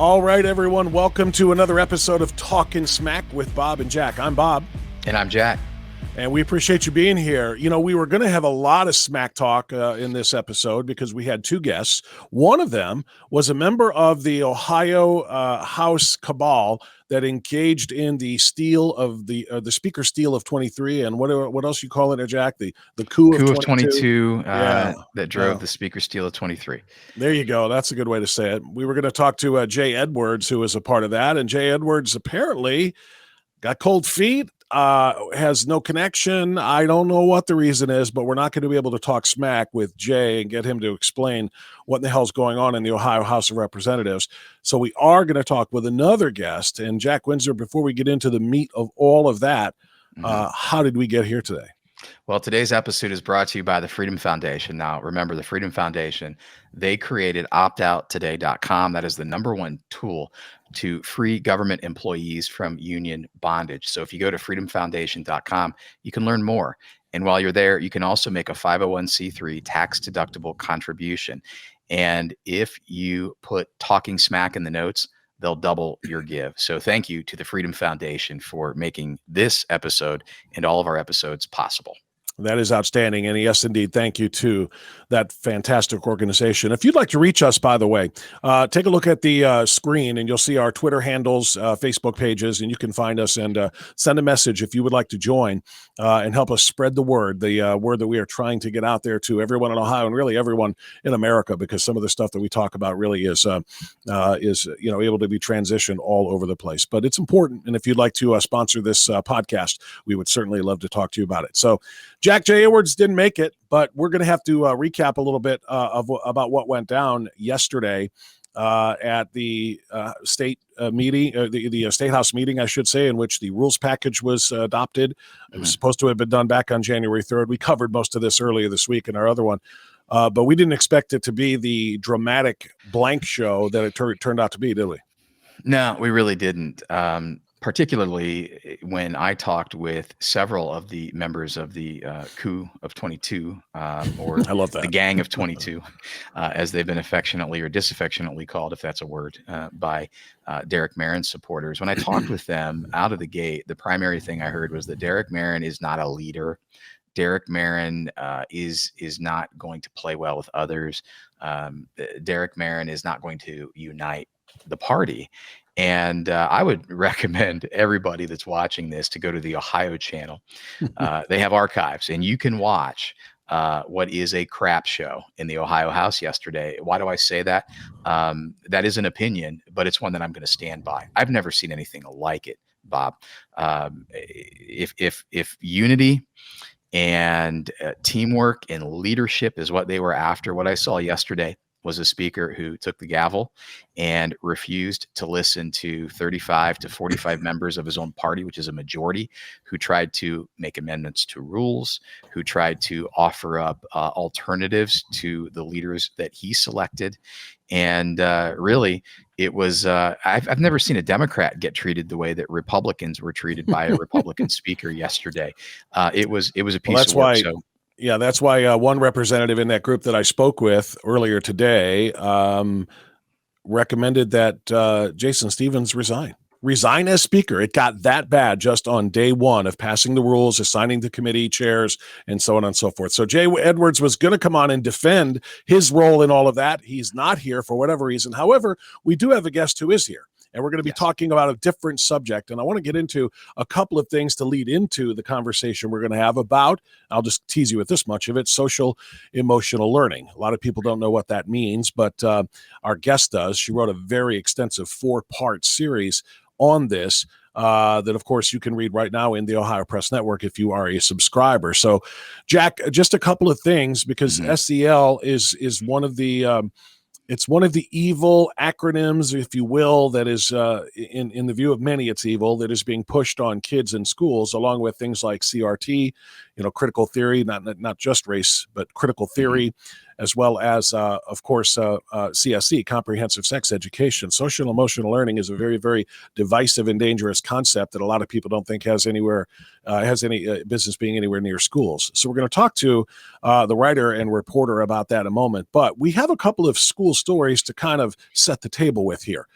All right, everyone, welcome to another episode of Talkin' Smack with Bob and Jack. I'm Bob. And I'm Jack. And we appreciate you being here. You know, we were going to have a lot of smack talk in this episode because we had two guests. One of them was a member of the Ohio House cabal that engaged in the steal of the speaker steal of 23, and what else you call it, Jack? The coup of 22 that drove the speaker steal of 23. There you go. That's a good way to say it. We were going to talk to Jay Edwards, who was a part of that, and Jay Edwards apparently got cold feet. Has no connection. I don't know what the reason is, but we're not going to be able to talk smack with Jay and get him to explain what the hell's going on in the Ohio House of Representatives. So we are going to talk with another guest. And Jack Windsor, before we get into the meat of all of that, how did we get here today? Well, today's episode is brought to you by the Freedom Foundation. Now, remember, the Freedom Foundation, they created optouttoday.com. That is the #1 tool to free government employees from union bondage. So if you go to freedomfoundation.com, you can learn more. And while you're there, you can also make a 501c3 tax-deductible contribution. And if you put Talking Smack in the notes, they'll double your give. So thank you to the Freedom Foundation for making this episode and all of our episodes possible. That is outstanding. And yes, indeed, thank you to that fantastic organization. If you'd like to reach us, by the way, take a look at the screen and you'll see our Twitter handles, Facebook pages, and you can find us and send a message if you would like to join and help us spread the word that we are trying to get out there to everyone in Ohio and really everyone in America, because some of the stuff that we talk about really is able to be transitioned all over the place. But it's important. And if you'd like to sponsor this podcast, we would certainly love to talk to you about it. So Jack J. Edwards didn't make it, but we're going to have to recap a little bit about what went down yesterday at the state meeting, the State House meeting, I should say, in which the rules package was adopted. It was supposed to have been done back on January 3rd. We covered most of this earlier this week in our other one, but we didn't expect it to be the dramatic blank show that it turned out to be, did we? No, we really didn't. Particularly when I talked with several of the members of the coup of 22, or I love that. The gang of 22, as they've been affectionately or disaffectionately called, if that's a word, by Derek Marin's supporters. When I talked with them out of the gate, the primary thing I heard was that Derek Marin is not a leader. Derek Marin is not going to play well with others. Derek Marin is not going to unite the party. And I would recommend everybody that's watching this to go to the Ohio channel. They have archives, and you can watch what is a crap show in the Ohio House yesterday. Why do I say that? That is an opinion, but it's one that I'm going to stand by. I've never seen anything like it, Bob. If unity and teamwork and leadership is what they were after, what I saw yesterday was a speaker who took the gavel and refused to listen to 35 to 45 members of his own party, which is a majority, who tried to make amendments to rules, who tried to offer up alternatives to the leaders that he selected. And really, it was I've never seen a Democrat get treated the way that Republicans were treated by a Republican speaker yesterday. It was a piece of work. Yeah, that's why one representative in that group that I spoke with earlier today recommended that Jason Stevens resign as speaker. It got that bad just on day one of passing the rules, assigning the committee chairs, and so on and so forth. So Jay Edwards was going to come on and defend his role in all of that. He's not here for whatever reason. However, we do have a guest who is here. And we're going to be talking about a different subject. And I want to get into a couple of things to lead into the conversation we're going to have about, I'll just tease you with this much of it, social emotional learning. A lot of people don't know what that means, but our guest does. She wrote a very extensive 4-part series on this that, of course, you can read right now in the Ohio Press Network if you are a subscriber. So, Jack, just a couple of things, because SEL is one of the it's one of the evil acronyms, if you will, that is, in the view of many, it's evil, that is being pushed on kids in schools, along with things like CRT, critical theory, not just race, but critical theory, as well as, of course, CSE, comprehensive sex education. Social emotional learning is a very, very divisive and dangerous concept that a lot of people don't think has any business being anywhere near schools. So we're going to talk to the writer and reporter about that in a moment. But we have a couple of school stories to kind of set the table with here.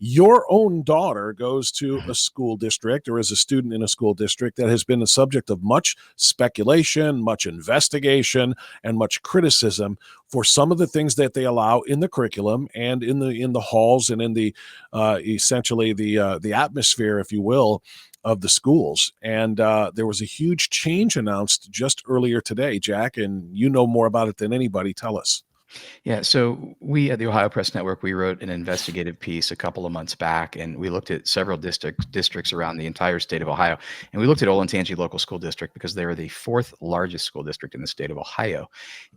your own daughter goes to a school district or is a student in a school district that has been the subject of much speculation, much investigation, and much criticism for some of the things that they allow in the curriculum and in the halls and in the essentially the atmosphere, if you will, of the schools. And there was a huge change announced just earlier today, Jack, and you know more about it than anybody. Tell us. Yeah, so we at the Ohio Press Network, we wrote an investigative piece a couple of months back, and we looked at several districts around the entire state of Ohio. And we looked at Olentangy Local School District because they are the fourth largest school district in the state of Ohio.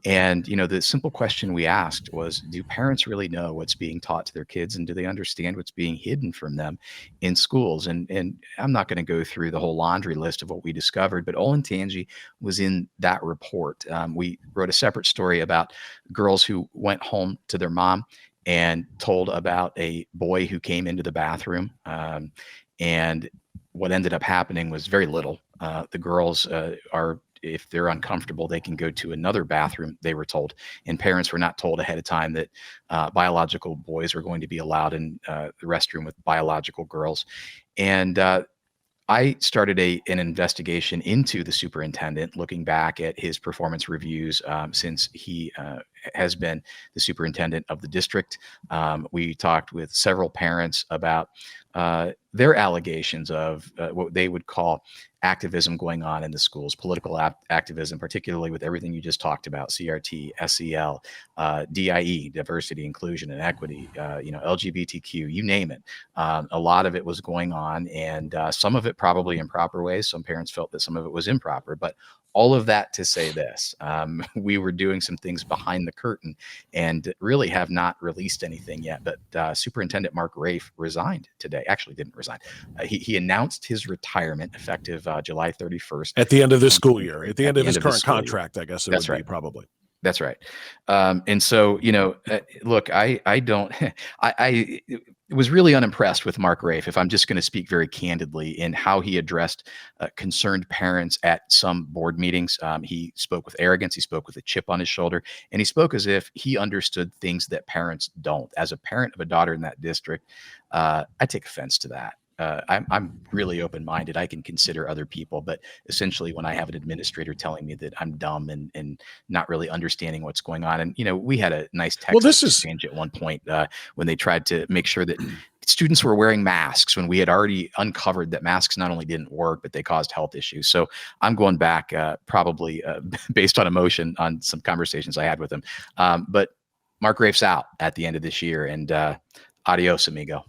And, you know, the simple question we asked was, do parents really know what's being taught to their kids, and do they understand what's being hidden from them in schools? And I'm not going to go through the whole laundry list of what we discovered, but Olentangy was in that report. We wrote a separate story about girls who went home to their mom and told about a boy who came into the bathroom. And what ended up happening was very little. The girls are, if they're uncomfortable, they can go to another bathroom, they were told. And parents were not told ahead of time that biological boys were going to be allowed in the restroom with biological girls. And I started an investigation into the superintendent, looking back at his performance reviews since he has been the superintendent of the district. We talked with several parents about their allegations of what they would call activism going on in the schools, political activism, particularly with everything you just talked about, CRT, SEL, DIE, diversity, inclusion, and equity, LGBTQ, you name it. A lot of it was going on, and some of it probably improper ways. Some parents felt that some of it was improper, but all of that to say this, we were doing some things behind the curtain and really have not released anything yet. But Superintendent Mark Rafe resigned today. Actually didn't resign. He announced his retirement effective July 31st. At the end of this school year, at the end of his current contract, I guess it would be probably. That's right. And so, look, I don't, I was really unimpressed with Mark Rafe, if I'm just going to speak very candidly, in how he addressed concerned parents at some board meetings. He spoke with arrogance. He spoke with a chip on his shoulder, and he spoke as if he understood things that parents don't. As a parent of a daughter in that district, I take offense to that. I'm really open-minded. I can consider other people, but essentially when I have an administrator telling me that I'm dumb and not really understanding what's going on. And, we had a nice text exchange at one point when they tried to make sure that students were wearing masks when we had already uncovered that masks not only didn't work, but they caused health issues. So I'm going back probably based on emotion on some conversations I had with him. But Mark Rafe's out at the end of this year, and adios, amigo.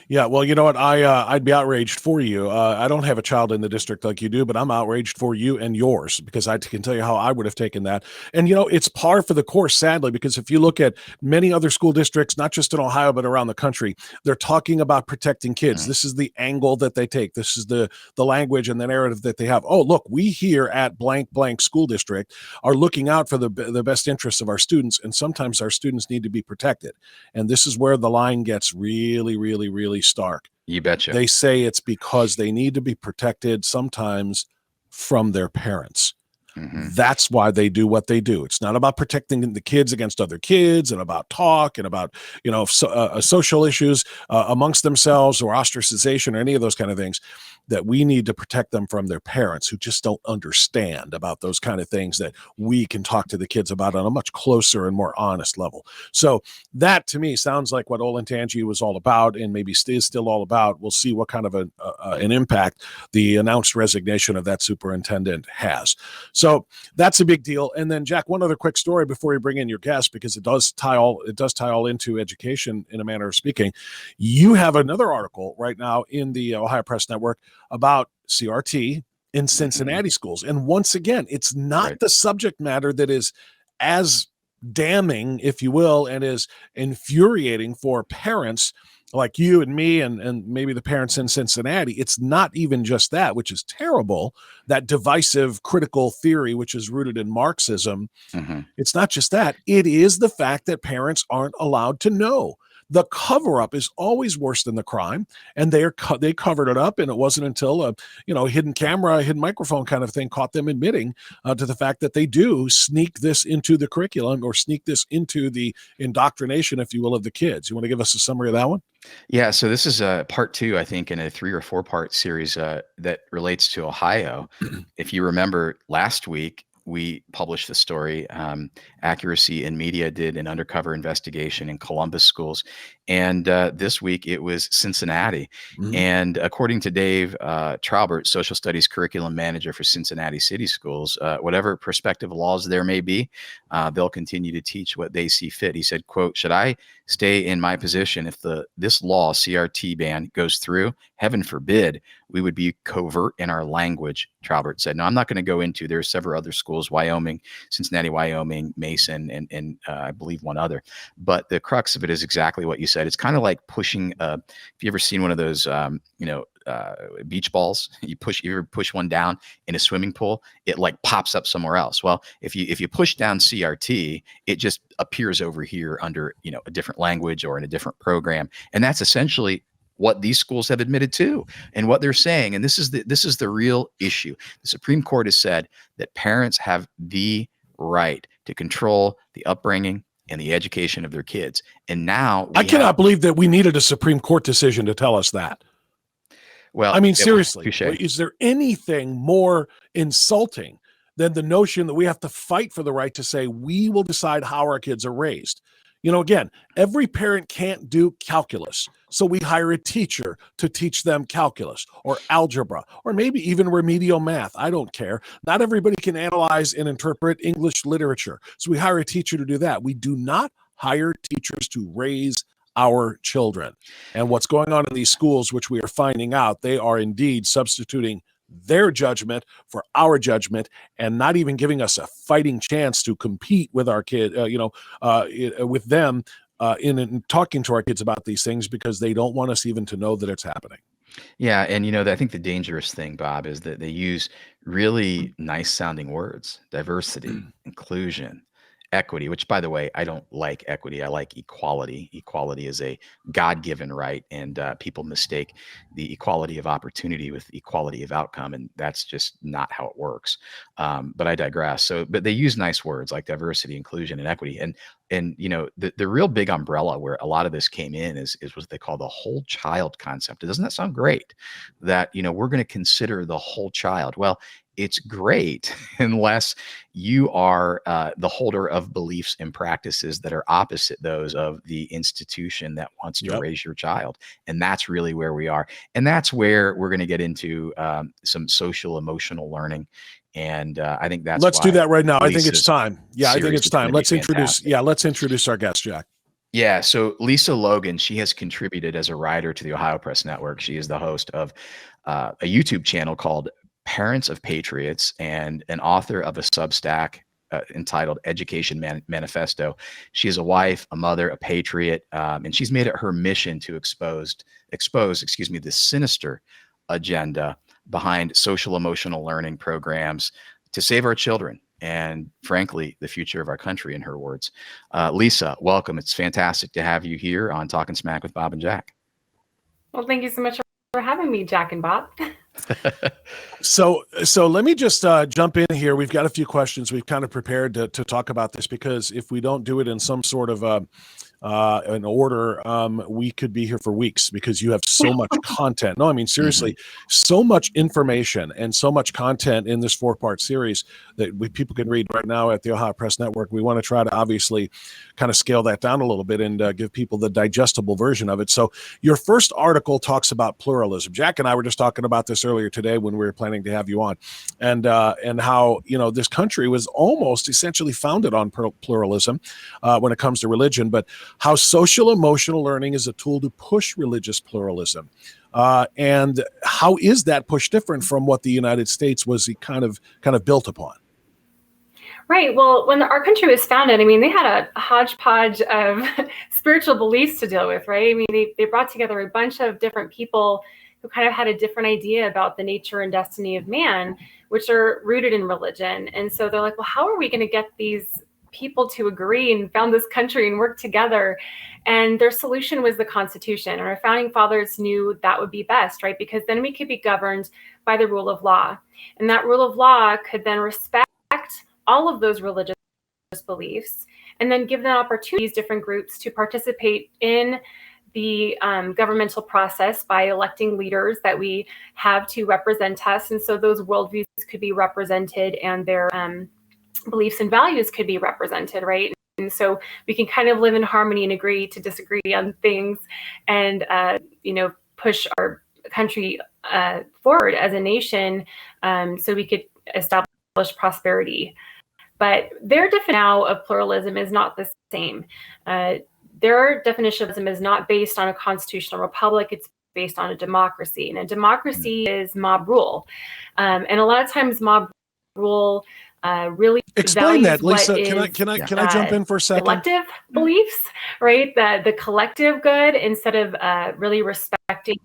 Yeah, well, you know what? I'd be outraged for you. I don't have a child in the district like you do, but I'm outraged for you and yours because I can tell you how I would have taken that. And, it's par for the course, sadly, because if you look at many other school districts, not just in Ohio, but around the country, they're talking about protecting kids. Mm-hmm. This is the angle that they take. This is the language and the narrative that they have. Oh, look, we here at blank, blank school district are looking out for the best interests of our students. And sometimes our students need to be protected. And this is where the line gets really, really, really stark. You betcha. They say it's because they need to be protected sometimes from their parents. Mm-hmm. That's why they do what they do. It's not about protecting the kids against other kids and about talk and about, social issues amongst themselves or ostracization or any of those kind of things, that we need to protect them from their parents who just don't understand about those kind of things that we can talk to the kids about on a much closer and more honest level. So that to me sounds like what Olentangy was all about, and maybe is still all about. We'll see what kind of an impact the announced resignation of that superintendent has. So that's a big deal. And then Jack, one other quick story before you bring in your guest, because it does tie all into education in a manner of speaking. You have another article right now in the Ohio Press Network about CRT in Cincinnati schools. And once again, it's not the subject matter that is as damning, if you will, and is infuriating for parents like you and me and maybe the parents in Cincinnati. It's not even just that, which is terrible, that divisive critical theory, which is rooted in Marxism. Mm-hmm. It's not just that. It is the fact that parents aren't allowed to know. the cover up is always worse than the crime, and they covered it up, and it wasn't until a hidden camera, hidden microphone kind of thing caught them admitting to the fact that they do sneak this into the curriculum or sneak this into the indoctrination, if you will, of the kids. You want to give us a summary of that one? Yeah, so this is part two, I think, in a 3 or 4 part series that relates to Ohio. If you remember last week, we published the story. Accuracy in Media did an undercover investigation in Columbus schools. And this week it was Cincinnati. Mhm. And according to Dave Traubert, social studies curriculum manager for Cincinnati City Schools, whatever prospective laws there may be, they'll continue to teach what they see fit. He said, quote, "Should I stay in my position if this law, CRT ban, goes through? Heaven forbid, we would be covert in our language," Traubert said. Now, I'm not going to go into, there are several other schools, Wyoming, Cincinnati, Wyoming, Mason, and I believe one other. But the crux of it is exactly what you said. It's kind of like pushing, if you ever seen one of those, beach balls, you ever push one down in a swimming pool, it like pops up somewhere else. Well, if you push down CRT, it just appears over here under, a different language or in a different program. And that's essentially what these schools have admitted to and what they're saying. And this is the real issue. The Supreme Court has said that parents have the right to control the upbringing and the education of their kids. And now I cannot believe that we needed a Supreme Court decision to tell us that. Well, I mean, seriously, touche. is there anything more insulting than the notion that we have to fight for the right to say we will decide how our kids are raised? Again, every parent can't do calculus, so we hire a teacher to teach them calculus or algebra or maybe even remedial math. I don't care. Not everybody can analyze and interpret English literature, so we hire a teacher to do that. We do not hire teachers to raise our children. And what's going on in these schools, which we are finding out, they are indeed substituting their judgment for our judgment and not even giving us a fighting chance to compete with our kid, with them in talking to our kids about these things, because they don't want us even to know that it's happening. Yeah. And, I think the dangerous thing, Bob, is that they use really nice sounding words: diversity, inclusion, equity, which, by the way, I don't like equity. I like equality. Equality is a God-given right, and people mistake the equality of opportunity with equality of outcome, and that's just not how it works. But I digress. But they use nice words like diversity, inclusion, and equity. And the real big umbrella where a lot of this came in is what they call the whole child concept. Doesn't that sound great? That, we're going to consider the whole child. Well, it's great unless you are the holder of beliefs and practices that are opposite those of the institution that wants to raise your child. And that's really where we are. And that's where we're going to get into some social emotional learning. And I think that's let's do that right now. I think it's Lisa's time. Yeah, I think it's time. Let's introduce. fantastic. Yeah, let's introduce our guest, Jack. Yeah, so Lisa Logan, she has contributed as a writer to the Ohio Press Network. She is the host of a YouTube channel called Parents of Patriots and an author of a Substack entitled Education Manifesto. She is a wife, a mother, a patriot, and she's made it her mission to expose, the sinister agenda behind social emotional learning programs to save our children and, frankly, the future of our country, in her words. Lisa, welcome. It's fantastic to have you here on Talking Smack with Bob and Jack. Well, thank you so much for having me, Jack and Bob. So let me just jump in here. We've got a few questions we've kind of prepared to talk about this, because if we don't do it in some sort of an order, we could be here for weeks, because you have so much content. No, I mean, seriously, so much information and so much content in this 4-part series that people can read right now at the Ohio Press Network. We want to try to obviously kind of scale that down a little bit and give people the digestible version of it. So your first article talks about pluralism. Jack and I were just talking about this earlier today when we were planning to have you on, and how, this country was almost essentially founded on pluralism when it comes to religion, but how social emotional learning is a tool to push religious pluralism. And how is that push different from what the United States was kind of built upon? Right. Well, when our country was founded, I mean, they had a hodgepodge of spiritual beliefs to deal with, right? I mean, they brought together a bunch of different people who kind of had a different idea about the nature and destiny of man, which are rooted in religion. And so they're like, well, how are we going to get these people to agree and found this country and work together. And their solution was the Constitution. And our founding fathers knew that would be best, right? Because then we could be governed by the rule of law. And that rule of law could then respect all of those religious beliefs and then give them opportunities, different groups, to participate in the governmental process by electing leaders that we have to represent us. And so those worldviews could be represented and their beliefs and values could be represented, right? And so we can kind of live in harmony and agree to disagree on things and, push our country forward as a nation so we could establish prosperity. But their definition now of pluralism is not the same. Their definition of pluralism is not based on a constitutional republic. It's based on a democracy. And a democracy is mob rule. And a lot of times mob rule really explain that, Lisa. Can I jump in for a second? Collective beliefs, right? The collective good instead of really respecting.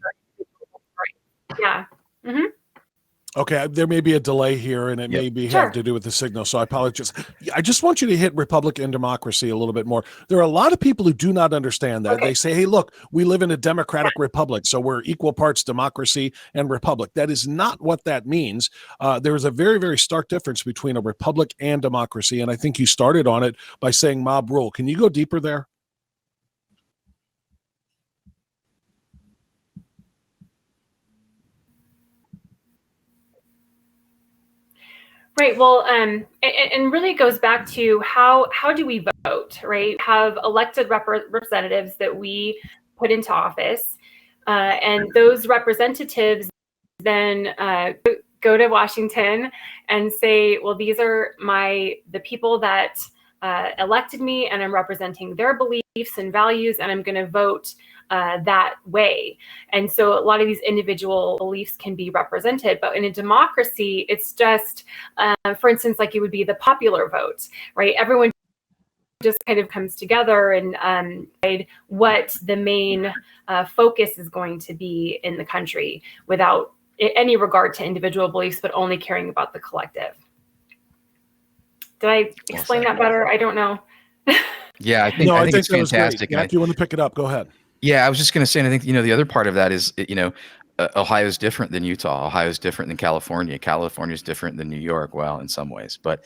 Yeah. Mm-hmm. Okay, there may be a delay here, and it may be have to do with the signal, so I apologize. I just want you to hit republic and democracy a little bit more. There are a lot of people who do not understand that. Okay. They say, hey, look, we live in a democratic republic, so we're equal parts democracy and republic. That is not what that means. There is a very, very stark difference between a republic and democracy, and I think you started on it by saying mob rule. Can you go deeper there? Right. Well, and really goes back to how do we vote, right? Have elected representatives that we put into office, and those representatives then go to Washington and say, well, these are the people that elected me, and I'm representing their beliefs and values, and I'm going to vote that way. And so a lot of these individual beliefs can be represented, but in a democracy, it's just, for instance, like it would be the popular vote, right? Everyone just kind of comes together and decide what the main focus is going to be in the country without any regard to individual beliefs, but only caring about the collective. Did I explain that better? I don't know. Yeah, I think it's fantastic. Yeah, if you want to pick it up, go ahead. Yeah, I was just going to say, and I think, the other part of that is, Ohio is different than Utah. Ohio is different than California. California is different than New York. Well, in some ways, but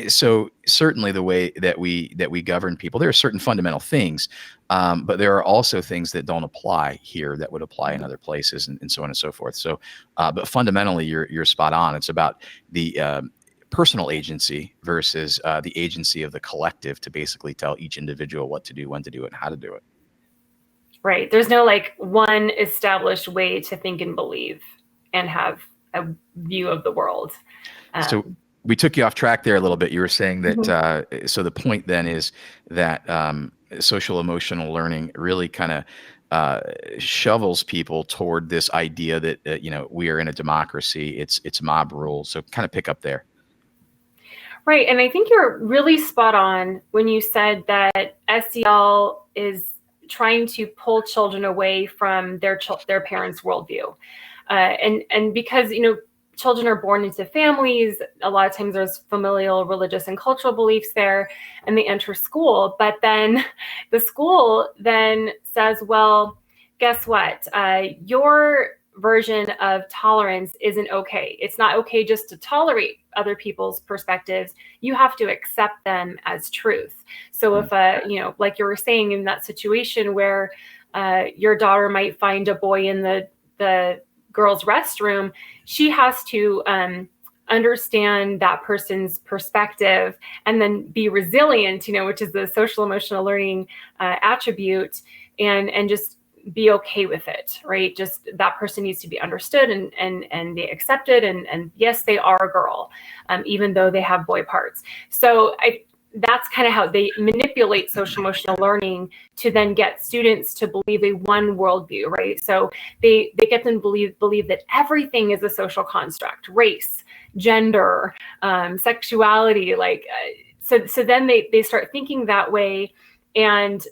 so certainly the way that we govern people, there are certain fundamental things, but there are also things that don't apply here that would apply in other places, and so on and so forth. So, but fundamentally, you're spot on. It's about the personal agency versus the agency of the collective to basically tell each individual what to do, when to do it, and how to do it. Right. There's no one established way to think and believe and have a view of the world. So we took you off track there a little bit. You were saying that, so the point then is that social emotional learning really kind of shovels people toward this idea that, we are in a democracy. It's mob rule. So kind of pick up there. Right. And I think you're really spot on when you said that SEL is trying to pull children away from their parents' worldview. And because, children are born into families, a lot of times there's familial, religious, and cultural beliefs there, and they enter school. But then the school then says, well, guess what? Your version of tolerance isn't okay. It's not okay just to tolerate other people's perspectives. You have to accept them as truth. So if, like you were saying in that situation where your daughter might find a boy in the girls' restroom, she has to understand that person's perspective and then be resilient, which is the social emotional learning attribute, and just be okay with it, right? Just that person needs to be understood and be accepted. And yes, they are a girl, even though they have boy parts. So that's kind of how they manipulate social emotional learning to then get students to believe a one worldview, right? So they get them to believe that everything is a social construct, race, gender, sexuality, so then they start thinking that way, and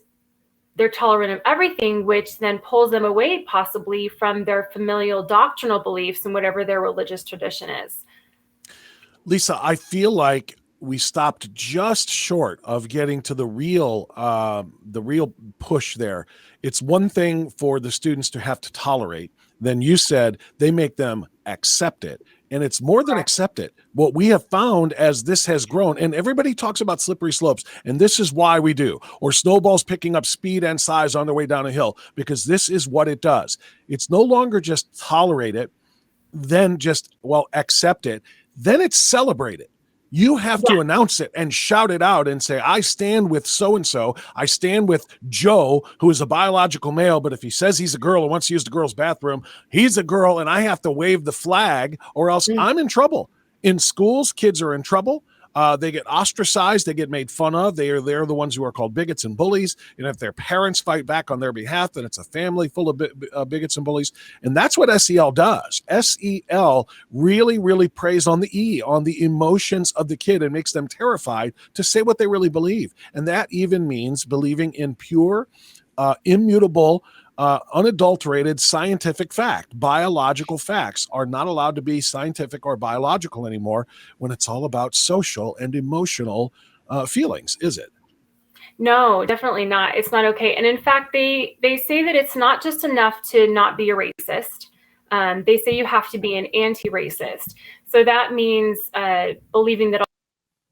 they're tolerant of everything, which then pulls them away possibly from their familial doctrinal beliefs and whatever their religious tradition is. Lisa, I feel like we stopped just short of getting to the real push there. It's one thing for the students to have to tolerate. Then you said they make them accept it. And it's more than accept it. What we have found as this has grown, and everybody talks about slippery slopes, and this is why we do, or snowballs picking up speed and size on their way down a hill, because this is what it does. It's no longer just tolerate it, then just, well, accept it. Then it's celebrate it. You have to announce it and shout it out and say, I stand with so-and-so. I stand with Joe, who is a biological male, but if he says he's a girl and wants to use the girl's bathroom, he's a girl and I have to wave the flag or else I'm in trouble. In schools, kids are in trouble. They get ostracized. They get made fun of. They're the ones who are called bigots and bullies. And if their parents fight back on their behalf, then it's a family full of bigots and bullies. And that's what SEL does. SEL really, really preys on the emotions of the kid and makes them terrified to say what they really believe. And that even means believing in pure, immutable, unadulterated scientific fact. Biological facts are not allowed to be scientific or biological anymore when it's all about social and emotional feelings, is it? No, definitely not. It's not okay. And in fact, they say that it's not just enough to not be a racist. They say you have to be an anti-racist. So that means believing that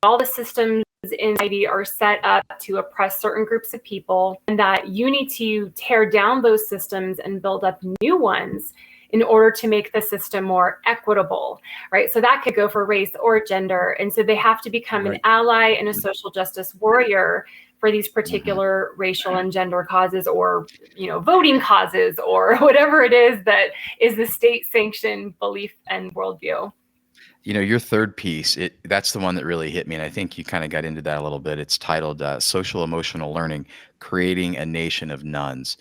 all the systems in society are set up to oppress certain groups of people, and that you need to tear down those systems and build up new ones in order to make the system more equitable, right? So that could go for race or gender. And so they have to become an ally and a social justice warrior for these particular racial and gender causes, or, voting causes, or whatever it is that is the state sanctioned belief and worldview. Your third piece, that's the one that really hit me. And I think you kind of got into that a little bit. It's titled Social Emotional Learning, Creating a Nation of Nuns.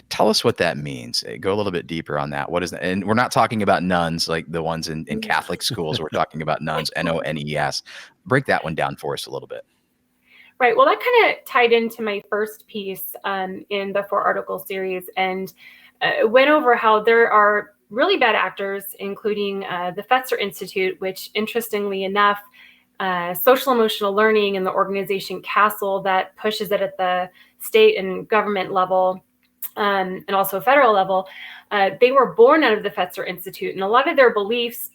Tell us what that means. Go a little bit deeper on that. What is that? And we're not talking about nuns like the ones in Catholic schools. We're talking about nuns, N-O-N-E-S. Break that one down for us a little bit. Right. Well, that kind of tied into my first piece in the 4-article series, and went over how there are really bad actors, including the Fetzer Institute, which, interestingly enough, social emotional learning and the organization Castle that pushes it at the state and government level, and also federal level, they were born out of the Fetzer Institute. And a lot of their beliefs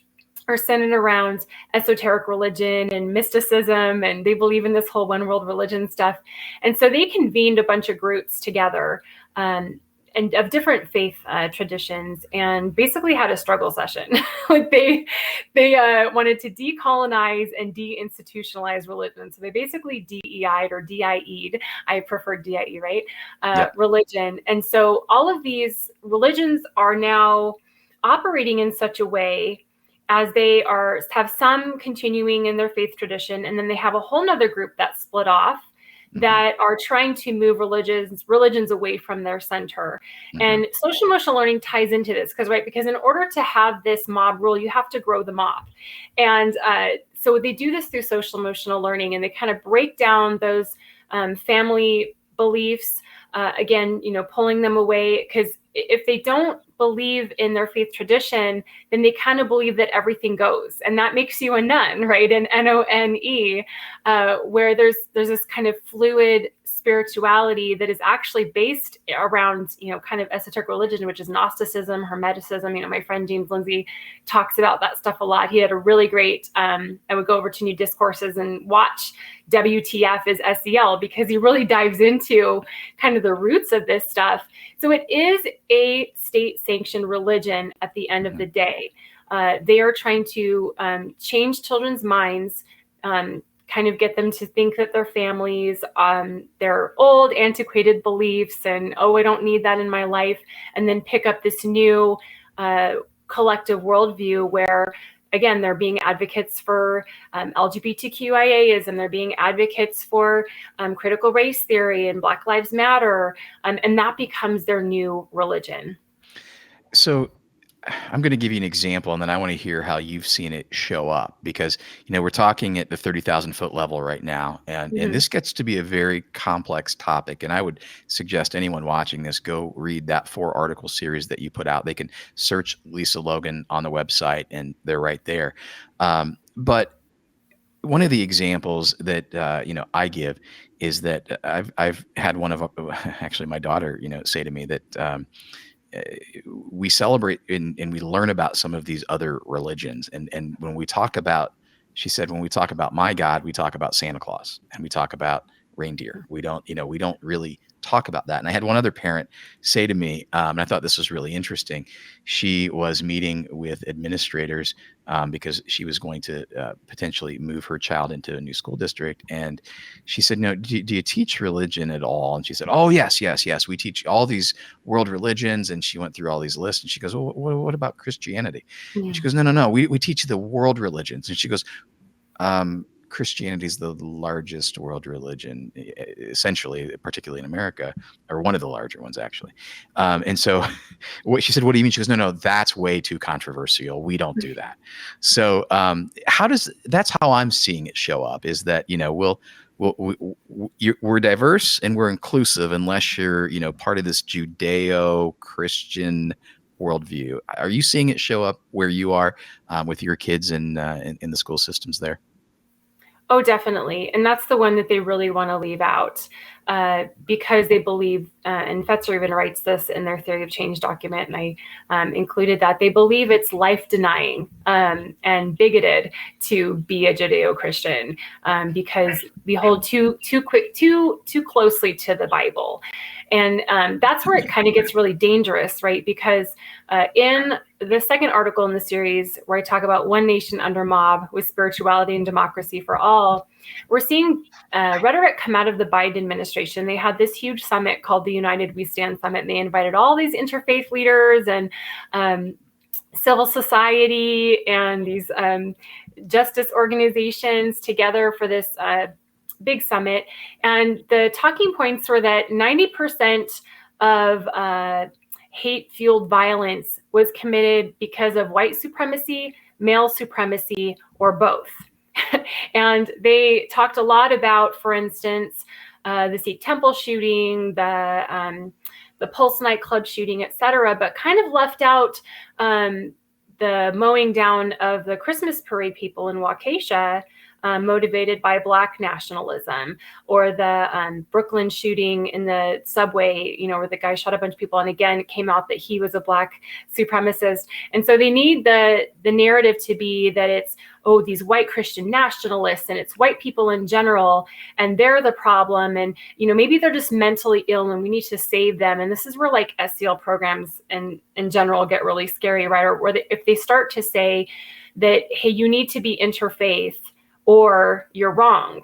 are centered around esoteric religion and mysticism, and they believe in this whole one world religion stuff. And so they convened a bunch of groups together, and of different faith traditions, and basically had a struggle session. Like they wanted to decolonize and deinstitutionalize religion. So they basically DEI'd or DIE'd. I prefer DIE, right? Religion. And so all of these religions are now operating in such a way as they have some continuing in their faith tradition, and then they have a whole nother group that split off that are trying to move religions away from their center. And social emotional learning ties into this because in order to have this mob rule, you have to grow the mob. And so they do this through social emotional learning, and they kind of break down those family beliefs, again, pulling them away, because if they don't believe in their faith tradition, then they kind of believe that everything goes, and that makes you a nun, right? An N-O-N-E, where there's this kind of fluid spirituality that is actually based around, kind of esoteric religion, which is Gnosticism, Hermeticism. My friend James Lindsay talks about that stuff a lot. He had a really great, I would go over to New Discourses and watch WTF is SEL, because he really dives into kind of the roots of this stuff. So it is a state-sanctioned religion at the end of the day. They are trying to change children's minds, kind of get them to think that their families, their old antiquated beliefs and, I don't need that in my life, and then pick up this new collective worldview where, again, they're being advocates for LGBTQIAism, they're being advocates for critical race theory and Black Lives Matter, and that becomes their new religion. So I'm going to give you an example, and then I want to hear how you've seen it show up, because, we're talking at the 30,000 foot level right now. And this gets to be a very complex topic. And I would suggest anyone watching this, go read that 4-article series that you put out. They can search Lisa Logan on the website, and they're right there. But one of the examples that I give is that I've had one of actually my daughter say to me that we celebrate and we learn about some of these other religions, and when we talk about, she said, when we talk about my God, we talk about Santa Claus and we talk about reindeer. We don't really talk about that. And I had one other parent say to me, and I thought this was really interesting. She was meeting with administrators because she was going to potentially move her child into a new school district. And she said, no, do you teach religion at all? And she said, oh, yes. We teach all these world religions. And she went through all these lists and she goes, well, what about Christianity? Yeah. And she goes, no. We teach the world religions. And she goes, Christianity is the largest world religion, essentially, particularly in America, or one of the larger ones, actually. And so she said, what do you mean? She goes, no, that's way too controversial. We don't do that. So that's how I'm seeing it show up, is that, we're diverse and we're inclusive unless you're, part of this Judeo-Christian worldview. Are you seeing it show up where you are with your kids in the school systems there? Oh, definitely. And that's the one that they really want to leave out because they believe, and Fetzer even writes this in their Theory of Change document, and I included that, they believe it's life-denying and bigoted to be a Judeo-Christian because we hold too closely to the Bible. And that's where it kind of gets really dangerous, right? Because in the second article in the series, where I talk about one nation under mob with spirituality and democracy for all, we're seeing rhetoric come out of the Biden administration. They had this huge summit called the United We Stand Summit, and they invited all these interfaith leaders and civil society and these justice organizations together for this big summit. And the talking points were that 90% of hate-fueled violence was committed because of white supremacy, male supremacy, or both. And they talked a lot about, for instance, the Sikh temple shooting, the Pulse nightclub shooting, et cetera, but kind of left out the mowing down of the Christmas parade people in Waukesha, motivated by Black nationalism, or the Brooklyn shooting in the subway, where the guy shot a bunch of people, and again, it came out that he was a Black supremacist. And so they need the narrative to be that it's, oh, these white Christian nationalists, and it's white people in general, and they're the problem, and maybe they're just mentally ill, and we need to save them. And this is where like SEL programs in general get really scary, right? Or where if they start to say that, hey, you need to be interfaith, or you're wrong.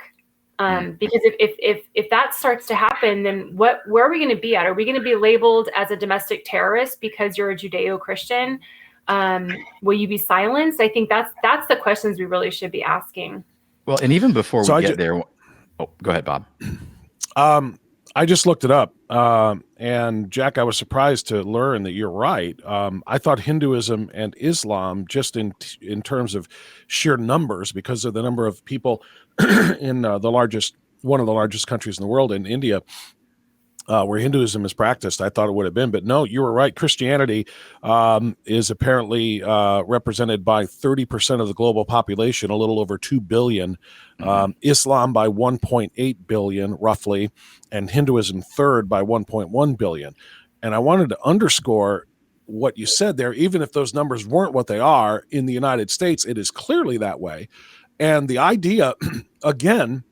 Because if that starts to happen, then where are we going to be at? Are we going to be labeled as a domestic terrorist because you're a Judeo-Christian? Will you be silenced? I think that's the questions we really should be asking. Well, and even before we get there, go ahead, Bob. I just looked it up, and Jack, I was surprised to learn that you're right. I thought Hinduism and Islam, just in terms of sheer numbers, because of the number of people in one of the largest countries in the world, in India, where Hinduism is practiced, I thought it would have been. But no, you were right. Christianity is apparently represented by 30% of the global population, a little over 2 billion. Islam by 1.8 billion, roughly, and Hinduism third by 1.1 billion. And I wanted to underscore what you said there. Even if those numbers weren't what they are in the United States, it is clearly that way. And the idea, again,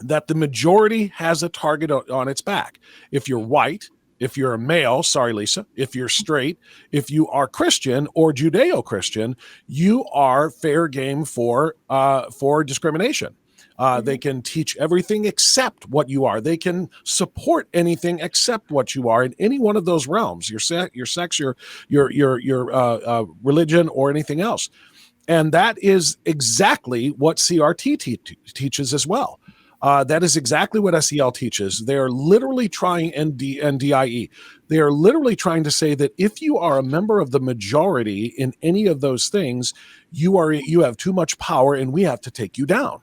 that the majority has a target on its back. If you're white, if you're a male, sorry, Lisa, if you're straight, if you are Christian or Judeo-Christian, you are fair game for discrimination. They can teach everything except what you are. They can support anything except what you are in any one of those realms: your sex, your religion, or anything else. And that is exactly what CRT teaches as well. That is exactly what SEL teaches. They are literally trying, and DIE, they are literally trying to say that if you are a member of the majority in any of those things, you have too much power, and we have to take you down.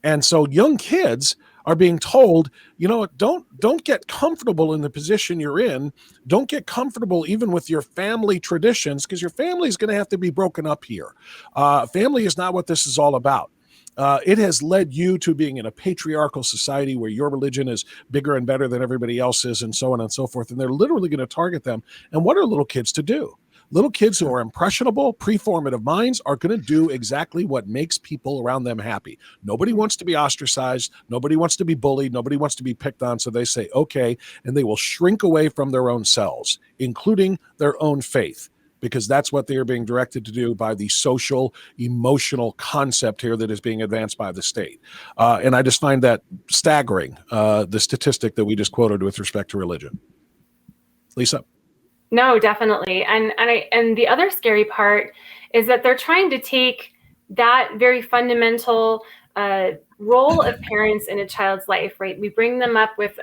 And so young kids are being told, don't get comfortable in the position you're in. Don't get comfortable even with your family traditions, because your family is going to have to be broken up here. Family is not what this is all about. It has led you to being in a patriarchal society where your religion is bigger and better than everybody else's, and so on and so forth. And they're literally going to target them. And what are little kids to do? Little kids who are impressionable, preformative minds are going to do exactly what makes people around them happy. Nobody wants to be ostracized. Nobody wants to be bullied. Nobody wants to be picked on. So they say, okay, and they will shrink away from their own selves, including their own faith, because that's what they are being directed to do by the social, emotional concept here that is being advanced by the state. And I just find that staggering, the statistic that we just quoted with respect to religion. Lisa? No, definitely. And the other scary part is that they're trying to take that very fundamental role of parents in a child's life, right? We bring them up with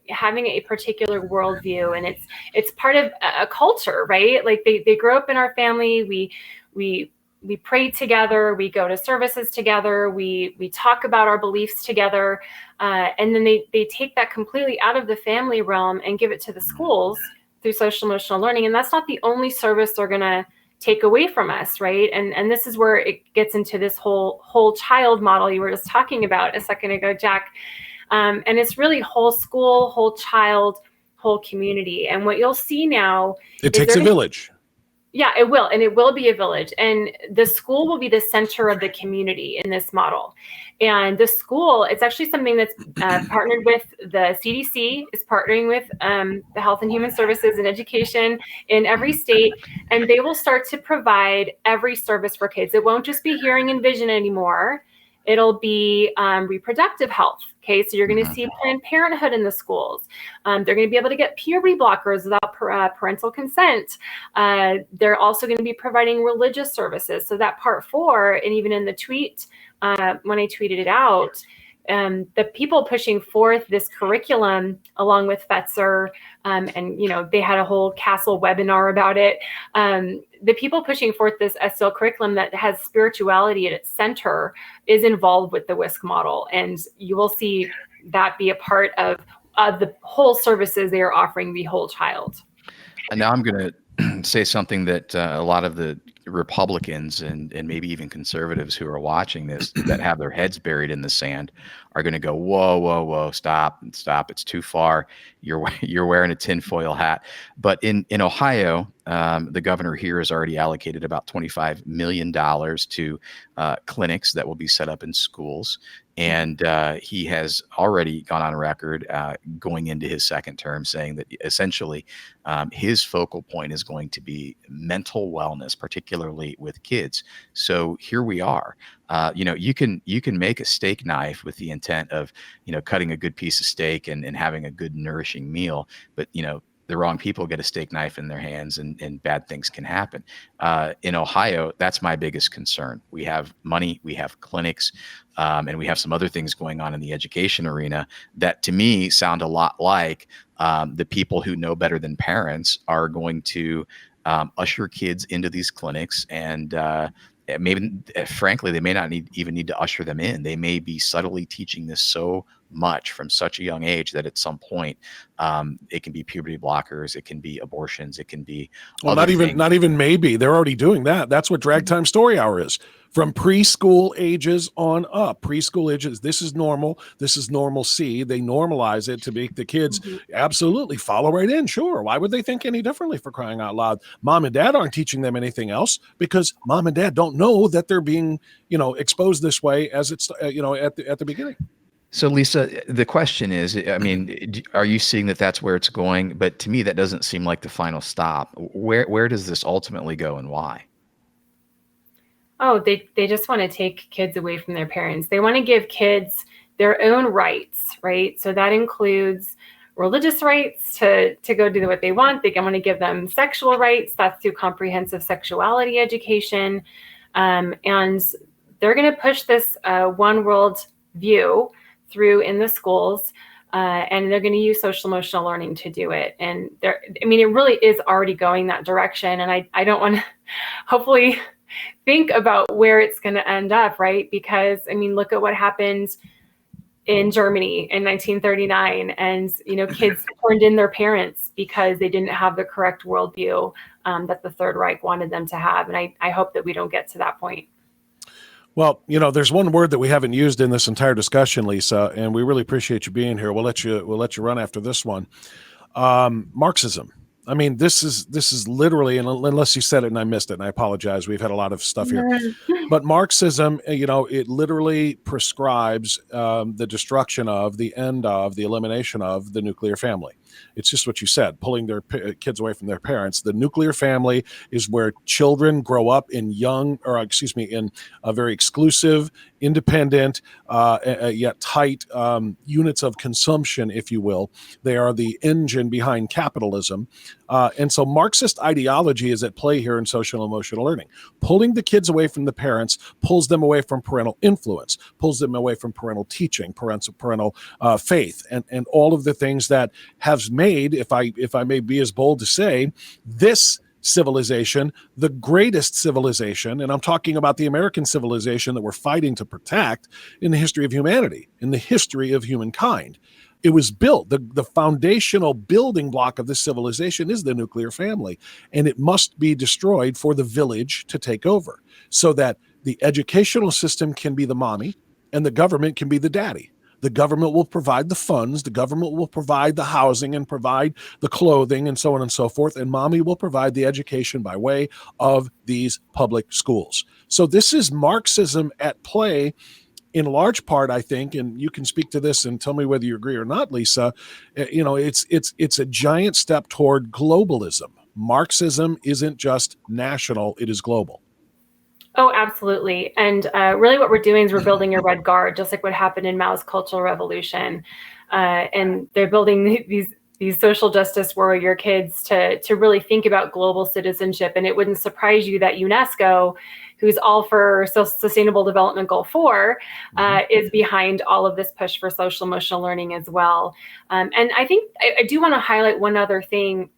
having a particular worldview, and it's part of a culture, right? Like they grow up in our family. We pray together. We go to services together. We talk about our beliefs together, and then they take that completely out of the family realm and give it to the schools through social emotional learning. And that's not the only service they're going to take away from us, right? And this is where it gets into this whole child model you were just talking about a second ago, Jack. And it's really whole school, whole child, whole community. And what you'll see now, it takes a village. Yeah, it will. And it will be a village. And the school will be the center of the community in this model. And the school, it's actually something that's partnered with the CDC, is partnering with the Health and Human Services and Education in every state. And they will start to provide every service for kids. It won't just be hearing and vision anymore. It'll be reproductive health. Okay, so you're going to see Planned Parenthood in the schools. They're going to be able to get puberty blockers without parental consent. They're also going to be providing religious services. So that part 4, and even in the tweet, when I tweeted it out, the people pushing forth this curriculum along with Fetzer, and they had a whole Castle webinar about it. The people pushing forth this SEL curriculum that has spirituality at its center is involved with the WISC model, and you will see that be a part of the whole services they are offering the whole child. And now I'm going to say something that a lot of the Republicans and maybe even conservatives who are watching this that have their heads buried in the sand are going to go, whoa, stop, it's too far. You're wearing a tinfoil hat. But in Ohio, the governor here has already allocated about $25 million to clinics that will be set up in schools. And he has already gone on record going into his second term saying that essentially his focal point is going to be mental wellness, particularly with kids. So here we are. You can make a steak knife with the intent of, cutting a good piece of steak and having a good nourishing meal. But, the wrong people get a steak knife in their hands and bad things can happen. In Ohio, that's my biggest concern. We have money, we have clinics, and we have some other things going on in the education arena that to me sound a lot like the people who know better than parents are going to usher kids into these clinics. And maybe, frankly, they may not even need to usher them in. They may be subtly teaching this so much from such a young age that at some point it can be puberty blockers, it can be abortions, it can be not even maybe. They're already doing that. That's what Drag Time Story Hour is. From preschool ages on up. Preschool ages, this is normal. This is normalcy. They normalize it to make the kids absolutely follow right in. Sure. Why would they think any differently, for crying out loud? Mom and dad aren't teaching them anything else because mom and dad don't know that they're being, exposed this way as it's, at the beginning. So, Lisa, the question is, are you seeing that that's where it's going? But to me, that doesn't seem like the final stop. Where does this ultimately go and why? Oh, they just want to take kids away from their parents. They want to give kids their own rights, right? So that includes religious rights to go do what they want. They want to give them sexual rights. That's through comprehensive sexuality education. And they're going to push this one world view through in the schools, and they're going to use social emotional learning to do it. And it really is already going that direction. And I don't want to hopefully think about where it's going to end up, right? Because look at what happened in Germany in 1939, and kids turned in their parents because they didn't have the correct worldview that the Third Reich wanted them to have. And I hope that we don't get to that point. Well, there's one word that we haven't used in this entire discussion, Lisa, and we really appreciate you being here. We'll let you run after this one. Marxism. I mean, this is literally, and unless you said it and I missed it, and I apologize, we've had a lot of stuff here. But Marxism, it literally prescribes the destruction of, the end of, the elimination of the nuclear family. It's just what you said, pulling their kids away from their parents. The nuclear family is where children grow up in in a very exclusive, independent, yet tight units of consumption, if you will. They are the engine behind capitalism. And so Marxist ideology is at play here in social emotional learning. Pulling the kids away from the parents pulls them away from parental influence, pulls them away from parental teaching, parental faith, and all of the things that have made, if I may be as bold to say, this civilization the greatest civilization, and I'm talking about the American civilization that we're fighting to protect, in the history of humanity, in the history of humankind. It was built, the foundational building block of this civilization is the nuclear family, and it must be destroyed for the village to take over, so that the educational system can be the mommy and the government can be the daddy. The government will provide the funds, the government will provide the housing and provide the clothing and so on and so forth, and mommy will provide the education by way of these public schools. So this is Marxism at play in large part, I think, and you can speak to this and tell me whether you agree or not, Lisa. It's a giant step toward globalism. Marxism isn't just national, it is global. Oh, absolutely. And really what we're doing is we're building a red guard, just like what happened in Mao's Cultural Revolution. And they're building these social justice warrior kids to really think about global citizenship. And it wouldn't surprise you that UNESCO, who's all for Sustainable Development Goal 4, is behind all of this push for social emotional learning as well. And I think I do want to highlight one other thing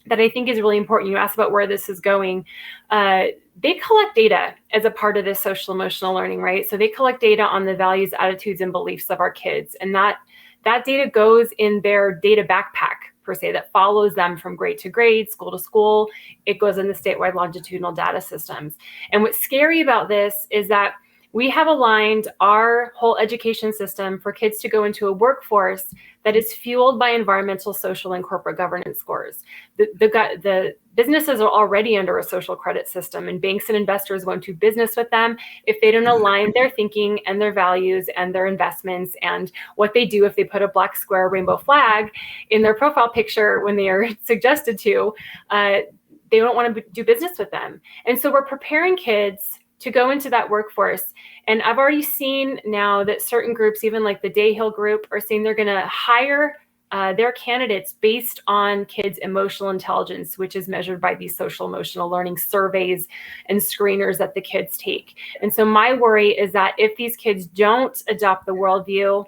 that I think is really important. You asked about where this is going. They collect data as a part of this social emotional learning, right? So they collect data on the values, attitudes, and beliefs of our kids. And that data goes in their data backpack, per se, that follows them from grade to grade, school to school. It goes in the statewide longitudinal data systems. And what's scary about this is that we have aligned our whole education system for kids to go into a workforce that is fueled by environmental, social, and corporate governance scores. The businesses are already under a social credit system, and banks and investors won't do business with them if they don't align their thinking and their values and their investments and what they do if they put a black square rainbow flag in their profile picture when they are suggested to. They don't want to do business with them. And so we're preparing kids to go into that workforce. And I've already seen now that certain groups, even like the Day Hill group, are saying they're going to hire their candidates based on kids' emotional intelligence, which is measured by these social emotional learning surveys and screeners that the kids take. And so my worry is that if these kids don't adopt the worldview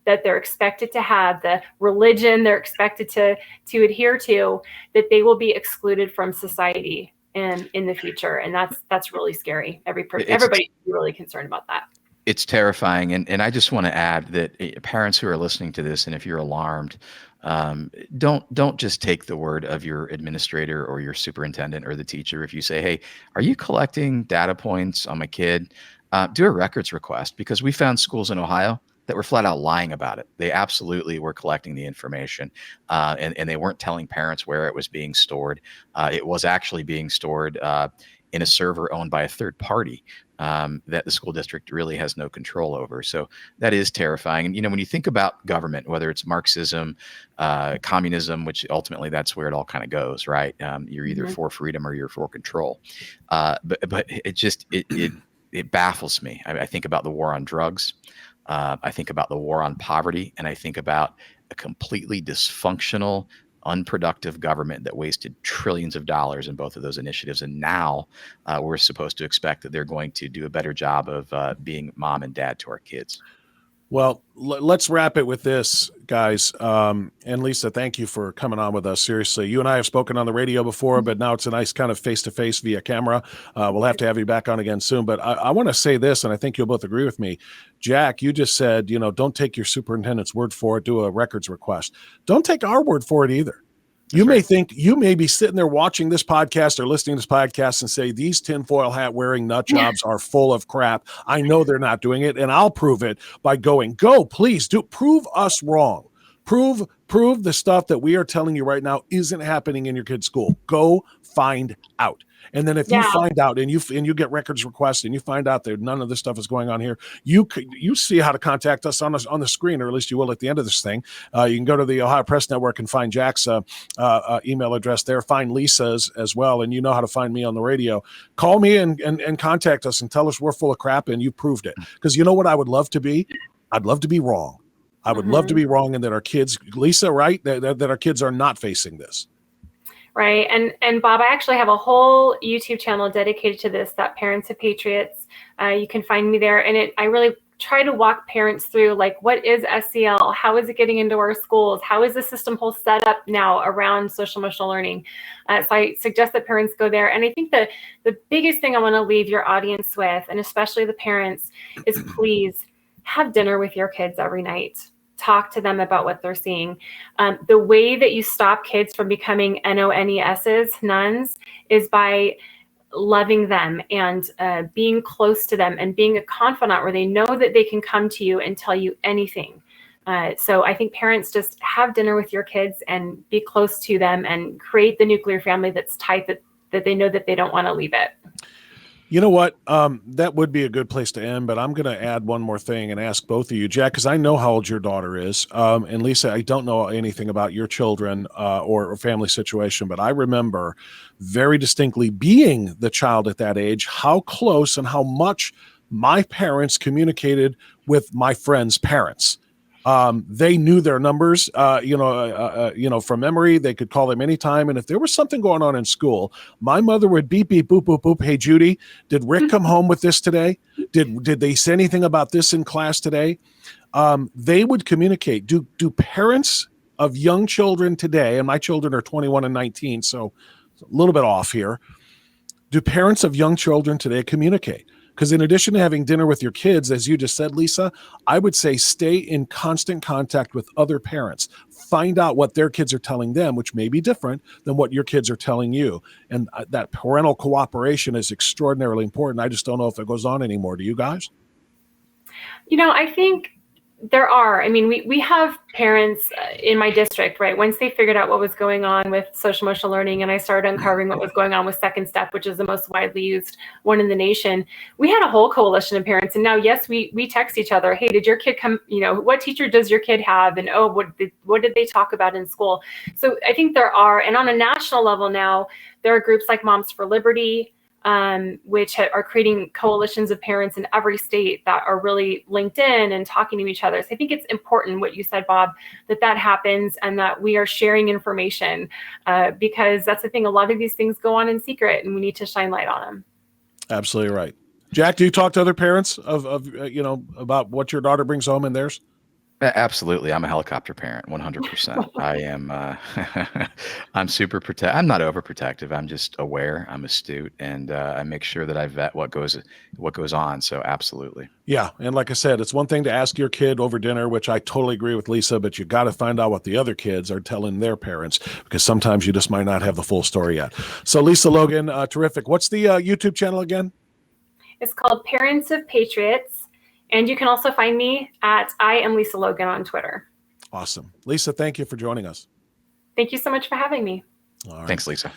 that they're expected to have, the religion they're expected to adhere to, that they will be excluded from society and in the future. And that's really scary. Everybody should be really concerned about that. It's terrifying. And I just want to add that parents who are listening to this, and if you're alarmed, don't just take the word of your administrator or your superintendent or the teacher. If you say, hey, are you collecting data points on my kid? Do a records request, because we found schools in Ohio that were flat out lying about it. They absolutely were collecting the information, and they weren't telling parents where it was being stored. It was actually being stored in a server owned by a third party that the school district really has no control over. So that is terrifying. And, when you think about government, whether it's Marxism, communism, which ultimately that's where it all kind of goes, right? You're either for freedom or you're for control. But it baffles me. I think about the war on drugs. I think about the war on poverty, and I think about a completely dysfunctional, unproductive government that wasted trillions of dollars in both of those initiatives. And now we're supposed to expect that they're going to do a better job of being mom and dad to our kids. Well, let's wrap it with this, guys. And Lisa, thank you for coming on with us. Seriously, you and I have spoken on the radio before, but now it's a nice kind of face-to-face via camera. We'll have to have you back on again soon. But I want to say this, and I think you'll both agree with me. Jack, you just said, don't take your superintendent's word for it. Do a records request. Don't take our word for it either. You may think, you may be sitting there watching this podcast or listening to this podcast and say, these tinfoil hat wearing nut jobs are full of crap. I know they're not doing it, and I'll prove it by please prove us wrong. Prove the stuff that we are telling you right now isn't happening in your kid's school. Go find out. And then if you find out and you get records requests and you find out that none of this stuff is going on here, you see how to contact us on the screen, or at least you will at the end of this thing. You can go to the Ohio Press Network and find Jack's email address there. Find Lisa's as well, and you know how to find me on the radio. Call me and contact us and tell us we're full of crap and you proved it. Because you know what I would love to be? I'd love to be wrong. I would love to be wrong, and that our kids, Lisa, right, that our kids are not facing this. Right. And Bob, I actually have a whole YouTube channel dedicated to this, that Parents of Patriots. You can find me there. And I really try to walk parents through, like, what is SEL? How is it getting into our schools? How is the system whole set up now around social emotional learning? So I suggest that parents go there. And I think the biggest thing I want to leave your audience with, and especially the parents, is please have dinner with your kids every night. Talk to them about what they're seeing. The way that you stop kids from becoming NONESs, nuns, is by loving them and being close to them and being a confidant where they know that they can come to you and tell you anything. So I think parents, just have dinner with your kids and be close to them and create the nuclear family that's tight, that they know that they don't want to leave it. You know what? That would be a good place to end, but I'm going to add one more thing and ask both of you, Jack, because I know how old your daughter is. And Lisa, I don't know anything about your children or family situation, but I remember very distinctly being the child at that age, how close and how much my parents communicated with my friends' parents. They knew their numbers, from memory. They could call them anytime. And if there was something going on in school, my mother would beep, beep, boop, boop, boop. Hey, Judy, did Rick come home with this today? Did they say anything about this in class today? They would communicate. Do parents of young children today, and my children are 21 and 19, so a little bit off here. Do parents of young children today communicate? Because in addition to having dinner with your kids, as you just said, Lisa, I would say stay in constant contact with other parents. Find out what their kids are telling them, which may be different than what your kids are telling you. And that parental cooperation is extraordinarily important. I just don't know if it goes on anymore. Do you guys? I think there are. I mean, we have parents in my district, right? Once they figured out what was going on with social emotional learning, and I started uncovering what was going on with Second Step, which is the most widely used one in the nation, we had a whole coalition of parents. And now, yes, we text each other. Hey, did your kid come? What teacher does your kid have? And what did they talk about in school? So I think there are, and on a national level now, there are groups like Moms for Liberty, which are creating coalitions of parents in every state that are really linked in and talking to each other. So I think it's important what you said, Bob, that happens and that we are sharing information because that's the thing. A lot of these things go on in secret and we need to shine light on them. Absolutely right. Jack, do you talk to other parents of about what your daughter brings home in theirs? Absolutely. I'm a helicopter parent, 100%. I am, I'm super protective. I'm not overprotective. I'm just aware. I'm astute, and I make sure that I vet what goes on. So absolutely. Yeah. And like I said, it's one thing to ask your kid over dinner, which I totally agree with Lisa, but you got to find out what the other kids are telling their parents, because sometimes you just might not have the full story yet. So Lisa, Logan, terrific. What's the YouTube channel again? It's called Parents of Patriots. And you can also find me at I am Lisa Logan on Twitter. Awesome. Lisa, thank you for joining us. Thank you so much for having me. All right. Thanks, Lisa.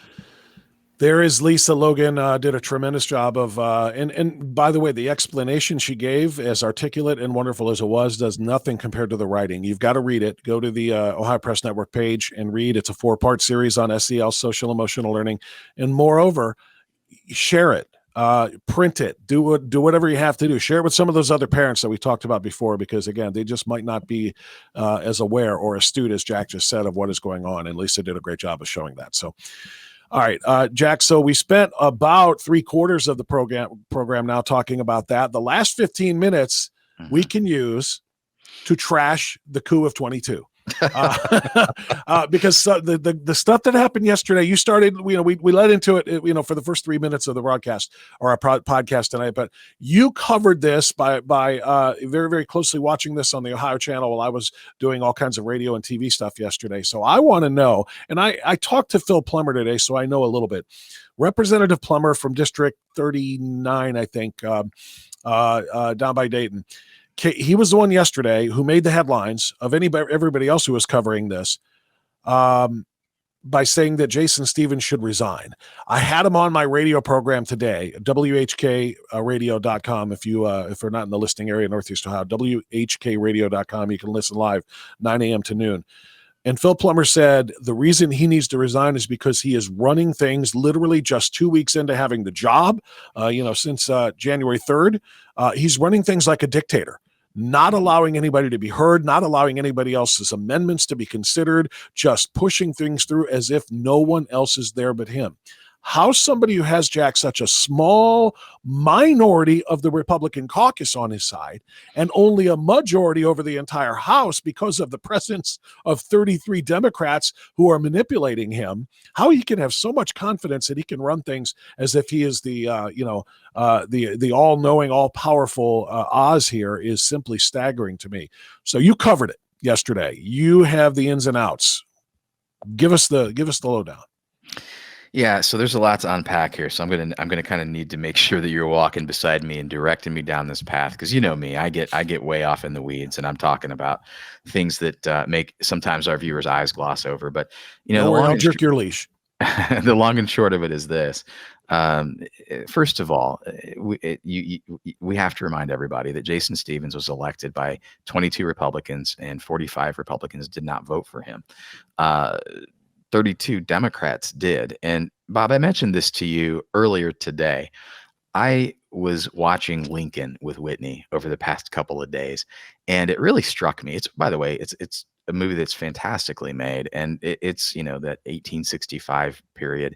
There is Lisa Logan, did a tremendous job of, and by the way, the explanation she gave, as articulate and wonderful as it was, does nothing compared to the writing. You've got to read it. Go to the Ohio Press Network page and read. It's a 4-part series on SEL, social emotional learning. And moreover, share it. Print it, do whatever you have to do. Share it with some of those other parents that we talked about before, because again, they just might not be as aware or astute as Jack just said of what is going on. And Lisa did a great job of showing that. So, all right, Jack. So we spent about 3/4 of the program now talking about that. The last 15 minutes we can use to trash the coup of 22. Because the stuff that happened yesterday, you started, we led into it, for the first 3 minutes of the broadcast or our podcast tonight, but you covered this by very, very closely watching this on the Ohio channel while I was doing all kinds of radio and TV stuff yesterday. So I want to know, and I talked to Phil Plummer today, so I know a little bit. Representative Plummer from District 39, I think, down by Dayton. He was the one yesterday who made the headlines of everybody else who was covering this by saying that Jason Stevens should resign. I had him on my radio program today, WHKradio.com. If you're not in the listening area, Northeast Ohio, WHKradio.com. You can listen live 9 a.m. to noon. And Phil Plummer said the reason he needs to resign is because he is running things literally just 2 weeks into having the job, since January 3rd. He's running things like a dictator, not allowing anybody to be heard, not allowing anybody else's amendments to be considered, just pushing things through as if no one else is there but him. How somebody who has, Jack, such a small minority of the Republican caucus on his side and only a majority over the entire House because of the presence of 33 Democrats who are manipulating him, how he can have so much confidence that he can run things as if he is the all-knowing, all-powerful Oz here is simply staggering to me. So you covered it yesterday. You have the ins and outs. Give us the lowdown. Yeah, so there's a lot to unpack here. So I'm gonna kind of need to make sure that you're walking beside me and directing me down this path, because you know me, I get way off in the weeds, and I'm talking about things that make sometimes our viewers' eyes gloss over. But I'll jerk your leash. The long and short of it is this. First of all, we have to remind everybody that Jason Stevens was elected by 22 Republicans and 45 Republicans did not vote for him. 32 Democrats did. And Bob, I mentioned this to you earlier today. I was watching Lincoln with Whitney over the past couple of days, and it really struck me. By the way, it's a movie that's fantastically made, and it's that 1865 period,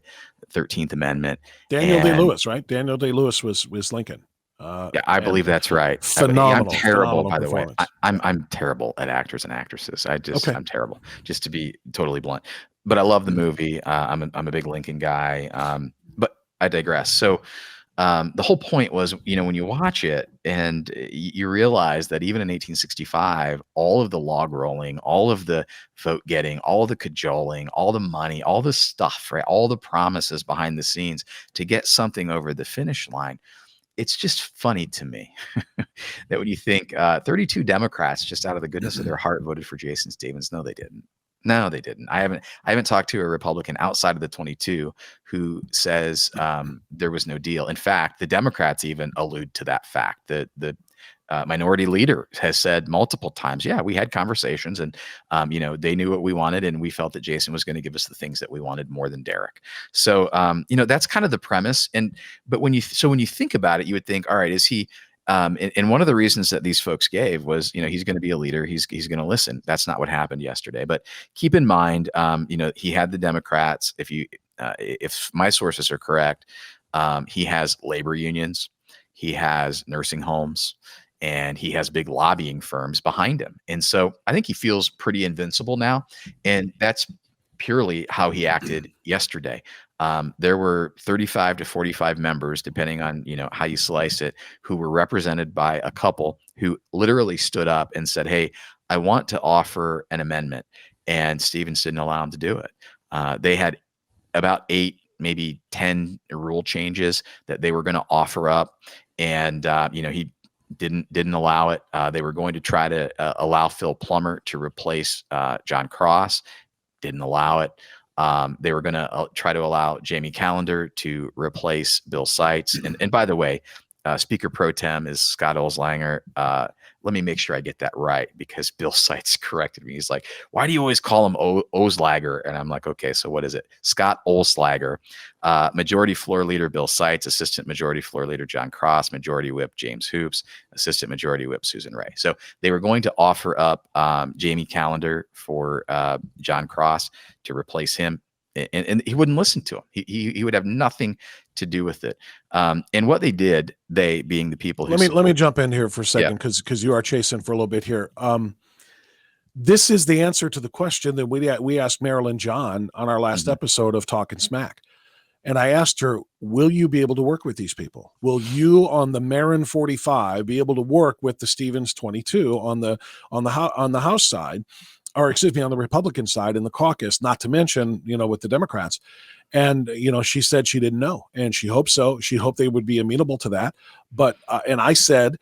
13th Amendment. Daniel Day-Lewis, right? Daniel Day-Lewis was Lincoln. Yeah, I believe that's right. Phenomenal. I'm terrible, by the way. performance. I'm terrible at actors and actresses. I'm terrible, just to be totally blunt. But I love the movie. I'm a big Lincoln guy. But I digress. So the whole point was, when you watch it and you realize that even in 1865, all of the log rolling, all of the vote getting, all of the cajoling, all the money, all the stuff, right, all the promises behind the scenes to get something over the finish line. It's just funny to me that when you think 32 Democrats just out of the goodness of their heart voted for Jason Stevens. No, they didn't. I haven't talked to a Republican outside of the 22 who says there was no deal. In fact, the Democrats even allude to that fact. The minority leader has said multiple times, yeah, we had conversations and, they knew what we wanted and we felt that Jason was going to give us the things that we wanted more than Derek. So, that's kind of the premise. But when you think about it, you would think, all right, is he, and one of the reasons that these folks gave was, he's going to be a leader. He's going to listen. That's not what happened yesterday. But keep in mind, he had the Democrats. If my sources are correct, he has labor unions, he has nursing homes, and he has big lobbying firms behind him. And so I think he feels pretty invincible now. And that's purely how he acted yesterday. There were 35 to 45 members, depending on, how you slice it, who were represented by a couple who literally stood up and said, hey, I want to offer an amendment. And Stevens didn't allow him to do it. They had about 8, maybe 10 rule changes that they were going to offer up. And, he didn't allow it. They were going to try to allow Phil Plummer to replace John Cross. Didn't allow it. They were going to try to allow Jamie Callender to replace Bill Seitz. And by the way, Speaker Pro Tem is Scott Olslanger. Let me make sure I get that right, because Bill Seitz corrected me. He's like, why do you always call him Oslager? And I'm like, okay, so what is it? Scott Olslager, Majority Floor Leader Bill Seitz, Assistant Majority Floor Leader John Cross, Majority Whip James Hoops, Assistant Majority Whip Susan Ray. So they were going to offer up Jamie Callender for John Cross to replace him. And he wouldn't listen to him. He would have nothing to do with it. And what they did, they being the people who let me jump in here for a second, because you are chasing for a little bit here. this is the answer to the question that we asked Marilyn John on our last episode of Talkin' Smack. And I asked her, will you be able to work with these people? Will you on the Marin 45 be able to work with the Stevens 22 on the House side, or excuse me, on the Republican side in the caucus, not to mention, with the Democrats? And, she said she didn't know, and she hoped so. She hoped they would be amenable to that. But, and I said,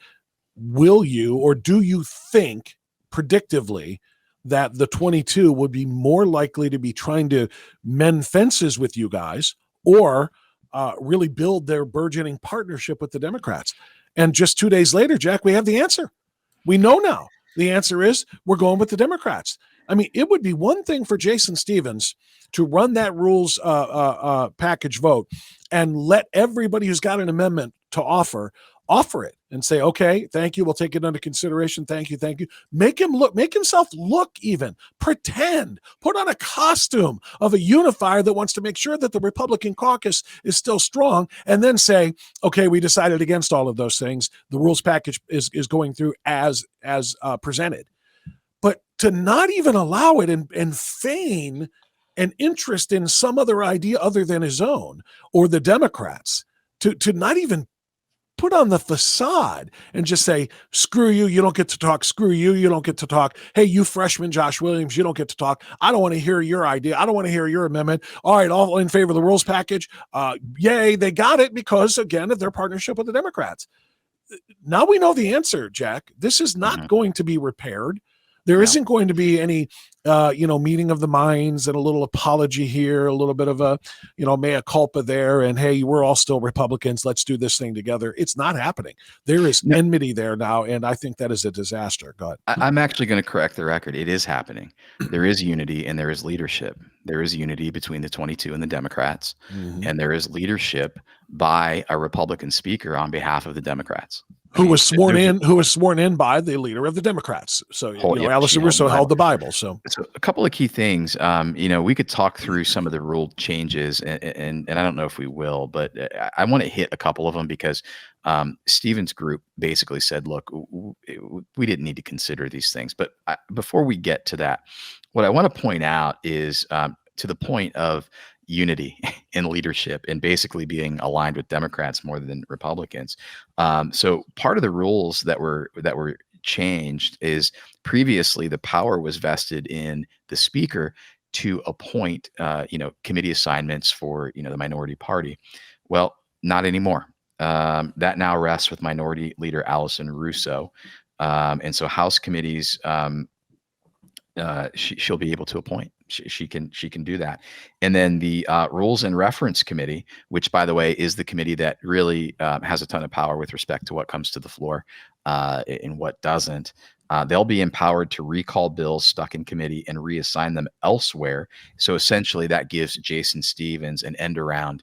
will you, or do you think predictively that the 22 would be more likely to be trying to mend fences with you guys, or really build their burgeoning partnership with the Democrats? And just 2 days later, Jack, we have the answer. We know now. The answer is we're going with the Democrats. I mean, it would be one thing for Jason Stevens to run that rules package vote and let everybody who's got an amendment to offer it and say, okay, thank you. We'll take it under consideration. Thank you. Make himself look even, pretend, put on a costume of a unifier that wants to make sure that the Republican caucus is still strong, and then say, okay, we decided against all of those things. The rules package is going through as presented. But to not even allow it and feign an interest in some other idea other than his own or the Democrats, to not even put on the facade and just say, screw you, you don't get to talk. Screw you, you don't get to talk. Hey, you freshman Josh Williams, you don't get to talk. I don't want to hear your idea. I don't want to hear your amendment. All right, all in favor of the rules package. Yay, they got it because, again, of their partnership with the Democrats. Now we know the answer, Jack. This is not going to be repaired. There isn't going to be any, meeting of the minds and a little apology here, a little bit of a, mea culpa there. And hey, we're all still Republicans. Let's do this thing together. It's not happening. There is enmity there now. And I think that is a disaster. Go ahead. I'm actually going to correct the record. It is happening. There is unity and there is leadership. There is unity between the 22 and the Democrats. And there is leadership by a Republican speaker on behalf of the Democrats. Who was sworn in by the leader of the Democrats. So, Allison Russo held the Bible. So a couple of key things, we could talk through some of the rule changes and I don't know if we will, but I want to hit a couple of them because Stevens' group basically said, look, we didn't need to consider these things. But before we get to that, what I want to point out is to the point of unity in leadership and basically being aligned with Democrats more than Republicans. So part of the rules that were changed is previously the power was vested in the speaker to appoint, committee assignments for, the minority party. Well, not anymore. That now rests with Minority Leader Allison Russo. And so House committees, she'll be able to appoint. She can do that. And then the Rules and Reference Committee, which, by the way, is the committee that really has a ton of power with respect to what comes to the floor and what doesn't. They'll be empowered to recall bills stuck in committee and reassign them elsewhere. So essentially that gives Jason Stevens an end around.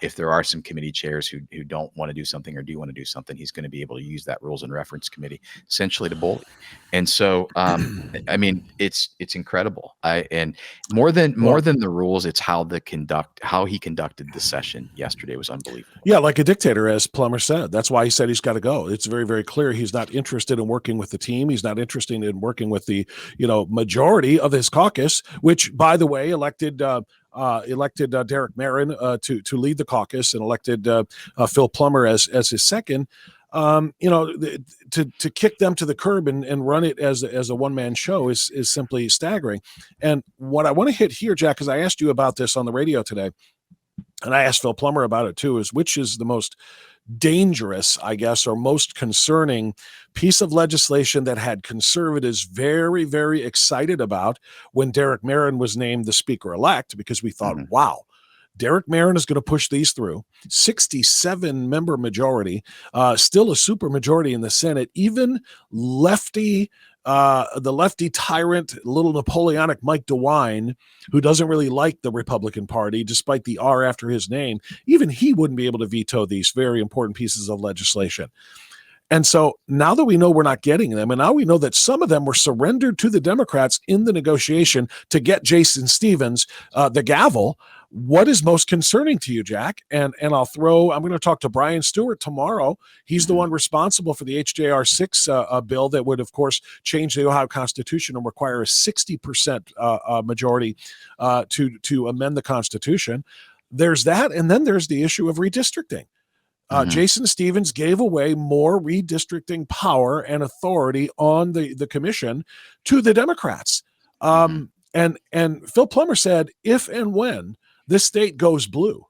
If there are some committee chairs who don't want to do something or do want to do something, he's going to be able to use that Rules and Reference Committee essentially to bully. And so, I mean, it's incredible. And more than the rules, it's how he conducted the session yesterday was unbelievable. Yeah, like a dictator, as Plummer said. That's why he said he's got to go. It's very, very clear he's not interested in working with the team. He's not interested in working with the majority of his caucus, which, by the way, elected Derek Marin to lead the caucus and elected Phil Plummer as his second. To kick them to the curb and run it as a one-man show is simply staggering. And what I want to hit here, Jack, because I asked you about this on the radio today, and I asked Phil Plummer about it too, is which is the most dangerous, I guess, or most concerning piece of legislation that had conservatives very, very excited about when Derek Marin was named the speaker-elect, because we thought, wow, Derek Marin is going to push these through. 67-member majority, still a super majority in the Senate. Even the lefty tyrant, little Napoleonic Mike DeWine, who doesn't really like the Republican Party, despite the R after his name, even he wouldn't be able to veto these very important pieces of legislation. And so now that we know we're not getting them, and now we know that some of them were surrendered to the Democrats in the negotiation to get Jason Stevens the gavel, What is most concerning to you, Jack? And I'm going to talk to Brian Stewart tomorrow. He's the one responsible for the HJR 6 bill that would, of course, change the Ohio Constitution and require a 60% majority to amend the Constitution. There's that, and then there's the issue of redistricting. Jason Stevens gave away more redistricting power and authority on the commission to the Democrats. And Phil Plummer said, if and when this state goes blue,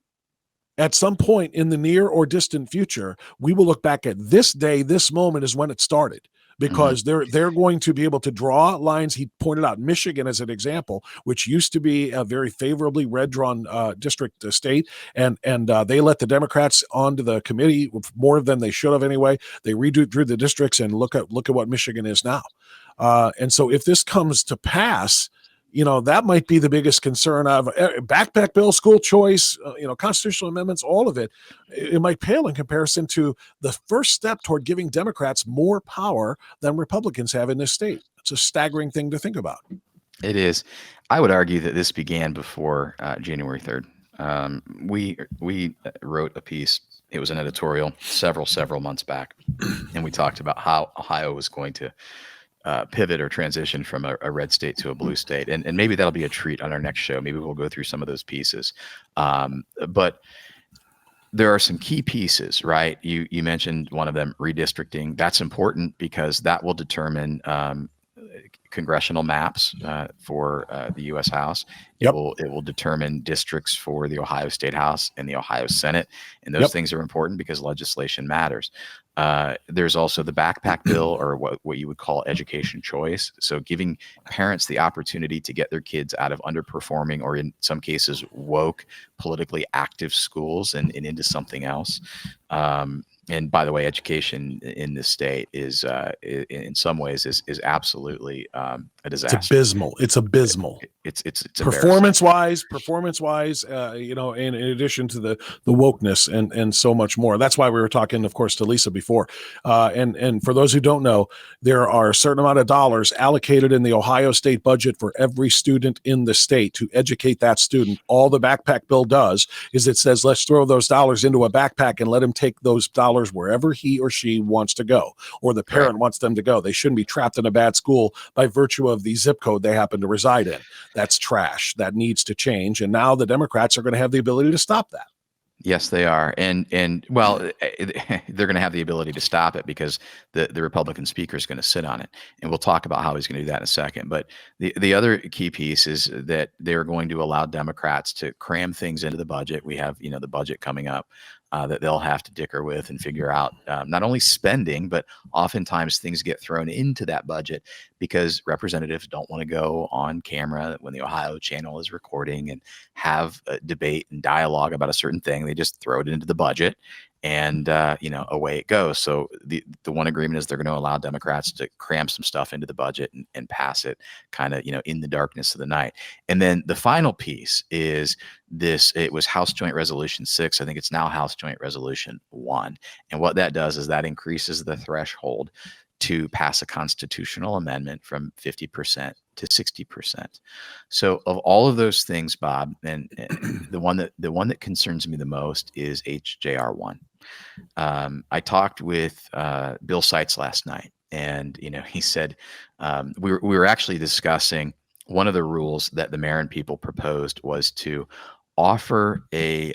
at some point in the near or distant future, we will look back at this day, this moment is when it started. Because they're going to be able to draw lines. He pointed out Michigan as an example, which used to be a very favorably red-drawn district state, and they let the Democrats onto the committee more than they should have anyway. They redrew the districts, and look at what Michigan is now. And so, if this comes to pass, that might be the biggest concern of backpack bill, school choice, constitutional amendments, all of it. It might pale in comparison to the first step toward giving Democrats more power than Republicans have in this state. It's a staggering thing to think about. It is. I would argue that this began before January 3rd. We wrote a piece. It was an editorial several months back, and we talked about how Ohio was going to pivot or transition from a red state to a blue state. And maybe that'll be a treat on our next show. Maybe we'll go through some of those pieces. But there are some key pieces, right? You mentioned one of them, redistricting. That's important because that will determine congressional maps for the U.S. House. It will determine districts for the Ohio State House and the Ohio Senate, and those things are important because legislation matters. There's also the backpack bill, or what you would call education choice. So giving parents the opportunity to get their kids out of underperforming, or in some cases woke, politically active schools and into something else. And by the way, education in this state is, in some ways, is absolutely a disaster. It's abysmal. It's performance wise, in addition to the wokeness and so much more. That's why we were talking, of course, to Lisa before. And for those who don't know, there are a certain amount of dollars allocated in the Ohio state budget for every student in the state to educate that student. All the backpack bill does is it says, let's throw those dollars into a backpack and let him take those dollars wherever he or she wants to go, or the parent wants them to go. They shouldn't be trapped in a bad school by virtue of the zip code they happen to reside in. That's trash. That needs to change. And now the Democrats are going to have the ability to stop that. Yes, they are. And well, they're going to have the ability to stop it because the Republican speaker is going to sit on it. And we'll talk about how he's going to do that in a second. But the other key piece is that they're going to allow Democrats to cram things into the budget. We have, the budget coming up that they'll have to dicker with and figure out not only spending, but oftentimes things get thrown into that budget because representatives don't want to go on camera when the Ohio channel is recording and have a debate and dialogue about a certain thing. They just throw it into the budget and, away it goes. So the one agreement is they're going to allow Democrats to cram some stuff into the budget and pass it kind of, in the darkness of the night. And then the final piece is it was House Joint Resolution 6. I think it's now House Joint Resolution 1. And what that does is that increases the threshold to pass a constitutional amendment from 50% to 60%. So of all of those things, Bob, and the one that concerns me the most is HJR 1. I talked with Bill Seitz last night, and he said we were actually discussing one of the rules that the Marin people proposed was to offer a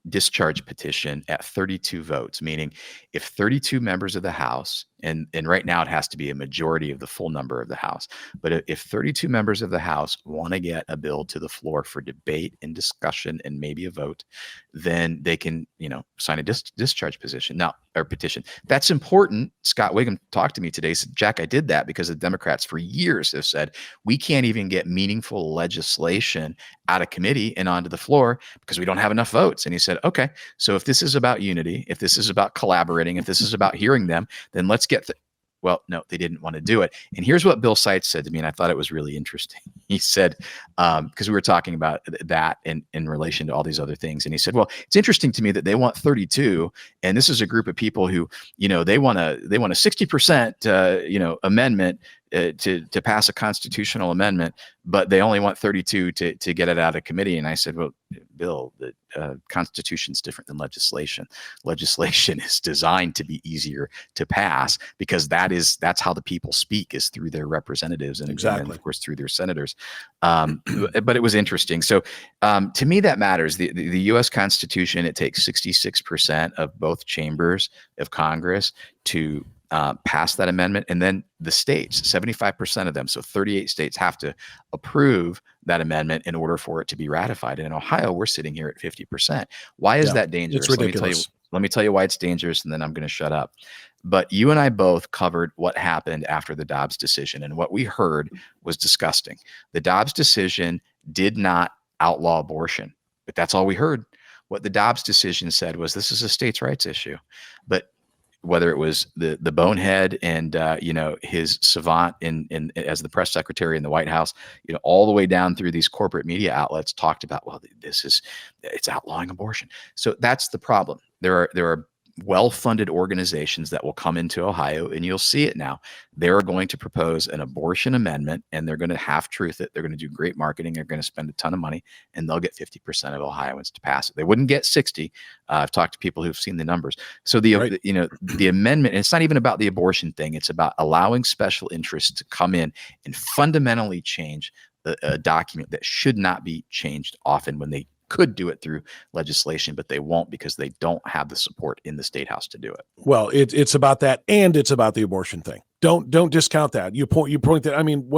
discharge petition at 32 votes, meaning if 32 members of the House, and right now it has to be a majority of the full number of the House, but if 32 members of the House want to get a bill to the floor for debate and discussion and maybe a vote, then they can, sign a discharge petition. That's important. Scott Wiggum talked to me today, said, Jack, I did that because the Democrats for years have said we can't even get meaningful legislation out of committee and onto the floor because we don't have enough votes. And he said, okay, so if this is about unity, if this is about collaborating, if this is about hearing them, then let's get well, no, they didn't want to do it. And here's what Bill Seitz said to me, and I thought it was really interesting. He said, because we were talking about that in relation to all these other things. And he said, well, it's interesting to me that they want 32. And this is a group of people who, they want a 60%, amendment to pass a constitutional amendment, but they only want 32 to get it out of committee. And I said, well, Bill, the Constitution is different than legislation. Legislation is designed to be easier to pass because that's how the people speak, is through their representatives and, exactly. and of course through their senators. But it was interesting. So to me, that matters. The U.S. Constitution, it takes 66% of both chambers of Congress to pass that amendment. And then the states, 75% of them, so 38 states, have to approve that amendment in order for it to be ratified. And in Ohio, we're sitting here at 50%. Why is that dangerous? It's ridiculous. Let me tell you why it's dangerous, and then I'm going to shut up. But you and I both covered what happened after the Dobbs decision, and what we heard was disgusting. The Dobbs decision did not outlaw abortion, but that's all we heard. What the Dobbs decision said was this is a states' rights issue. But whether it was the bonehead and his savant in as the press secretary in the White House, all the way down through these corporate media outlets talked about, well, it's outlawing abortion. So that's the problem. There are well-funded organizations that will come into Ohio, and you'll see it now. They're going to propose an abortion amendment, and they're going to half-truth it. They're going to do great marketing. They're going to spend a ton of money, and they'll get 50% of Ohioans to pass it. They wouldn't get 60. I've talked to people who've seen the numbers. So the amendment, and it's not even about the abortion thing. It's about allowing special interests to come in and fundamentally change a document that should not be changed often, when they could do it through legislation, but they won't because they don't have the support in the state house to do it. Well, it's about that, and it's about the abortion thing. Don't discount that. You point that. I mean,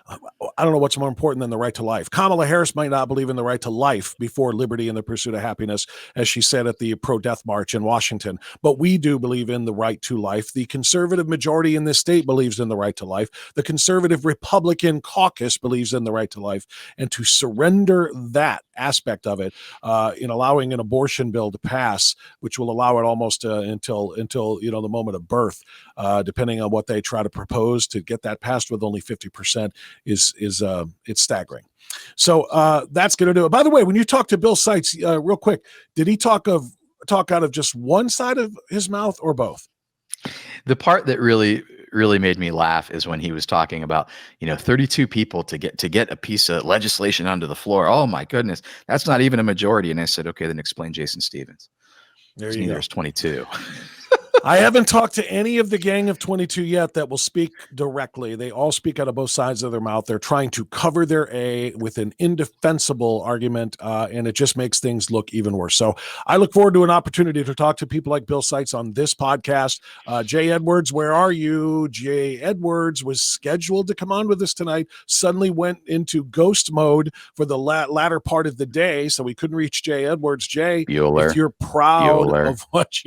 I don't know what's more important than the right to life. Kamala Harris might not believe in the right to life before liberty and the pursuit of happiness, as she said at the pro-death march in Washington. But we do believe in the right to life. The conservative majority in this state believes in the right to life. The conservative Republican caucus believes in the right to life. And to surrender that aspect of it in allowing an abortion bill to pass, which will allow it almost until the moment of birth, depending on what they try to propose to get that passed with only 50%, is it's staggering. So that's going to do it. By the way, when you talk to Bill Seitz, real quick, did he talk out of just one side of his mouth or both? The part that really made me laugh is when he was talking about 32 people to get a piece of legislation onto the floor. Oh my goodness, that's not even a majority. And I said, okay, then explain Jason Stevens. There you go. There's 22. I haven't talked to any of the gang of 22 yet that will speak directly. They all speak out of both sides of their mouth. They're trying to cover their A with an indefensible argument, and it just makes things look even worse. So I look forward to an opportunity to talk to people like Bill Seitz on this podcast. Jay Edwards, where are you? Jay Edwards was scheduled to come on with us tonight, suddenly went into ghost mode for the latter part of the day, so we couldn't reach Jay Edwards. Jay, Bueller. If you're proud of what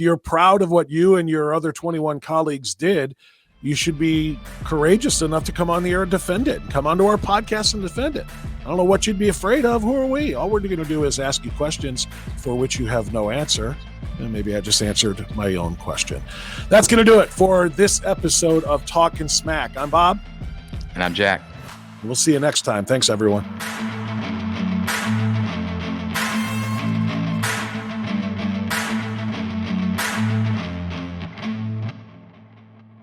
you're proud of what you and your other 21 colleagues did, you should be courageous enough to come on the air and defend it. Come onto our podcast and defend it. I don't know what you'd be afraid of. Who are we? All we're going to do is ask you questions for which you have no answer. And maybe I just answered my own question. That's going to do it for this episode of Talkin' Smack. I'm Bob. And I'm Jack. We'll see you next time. Thanks, everyone.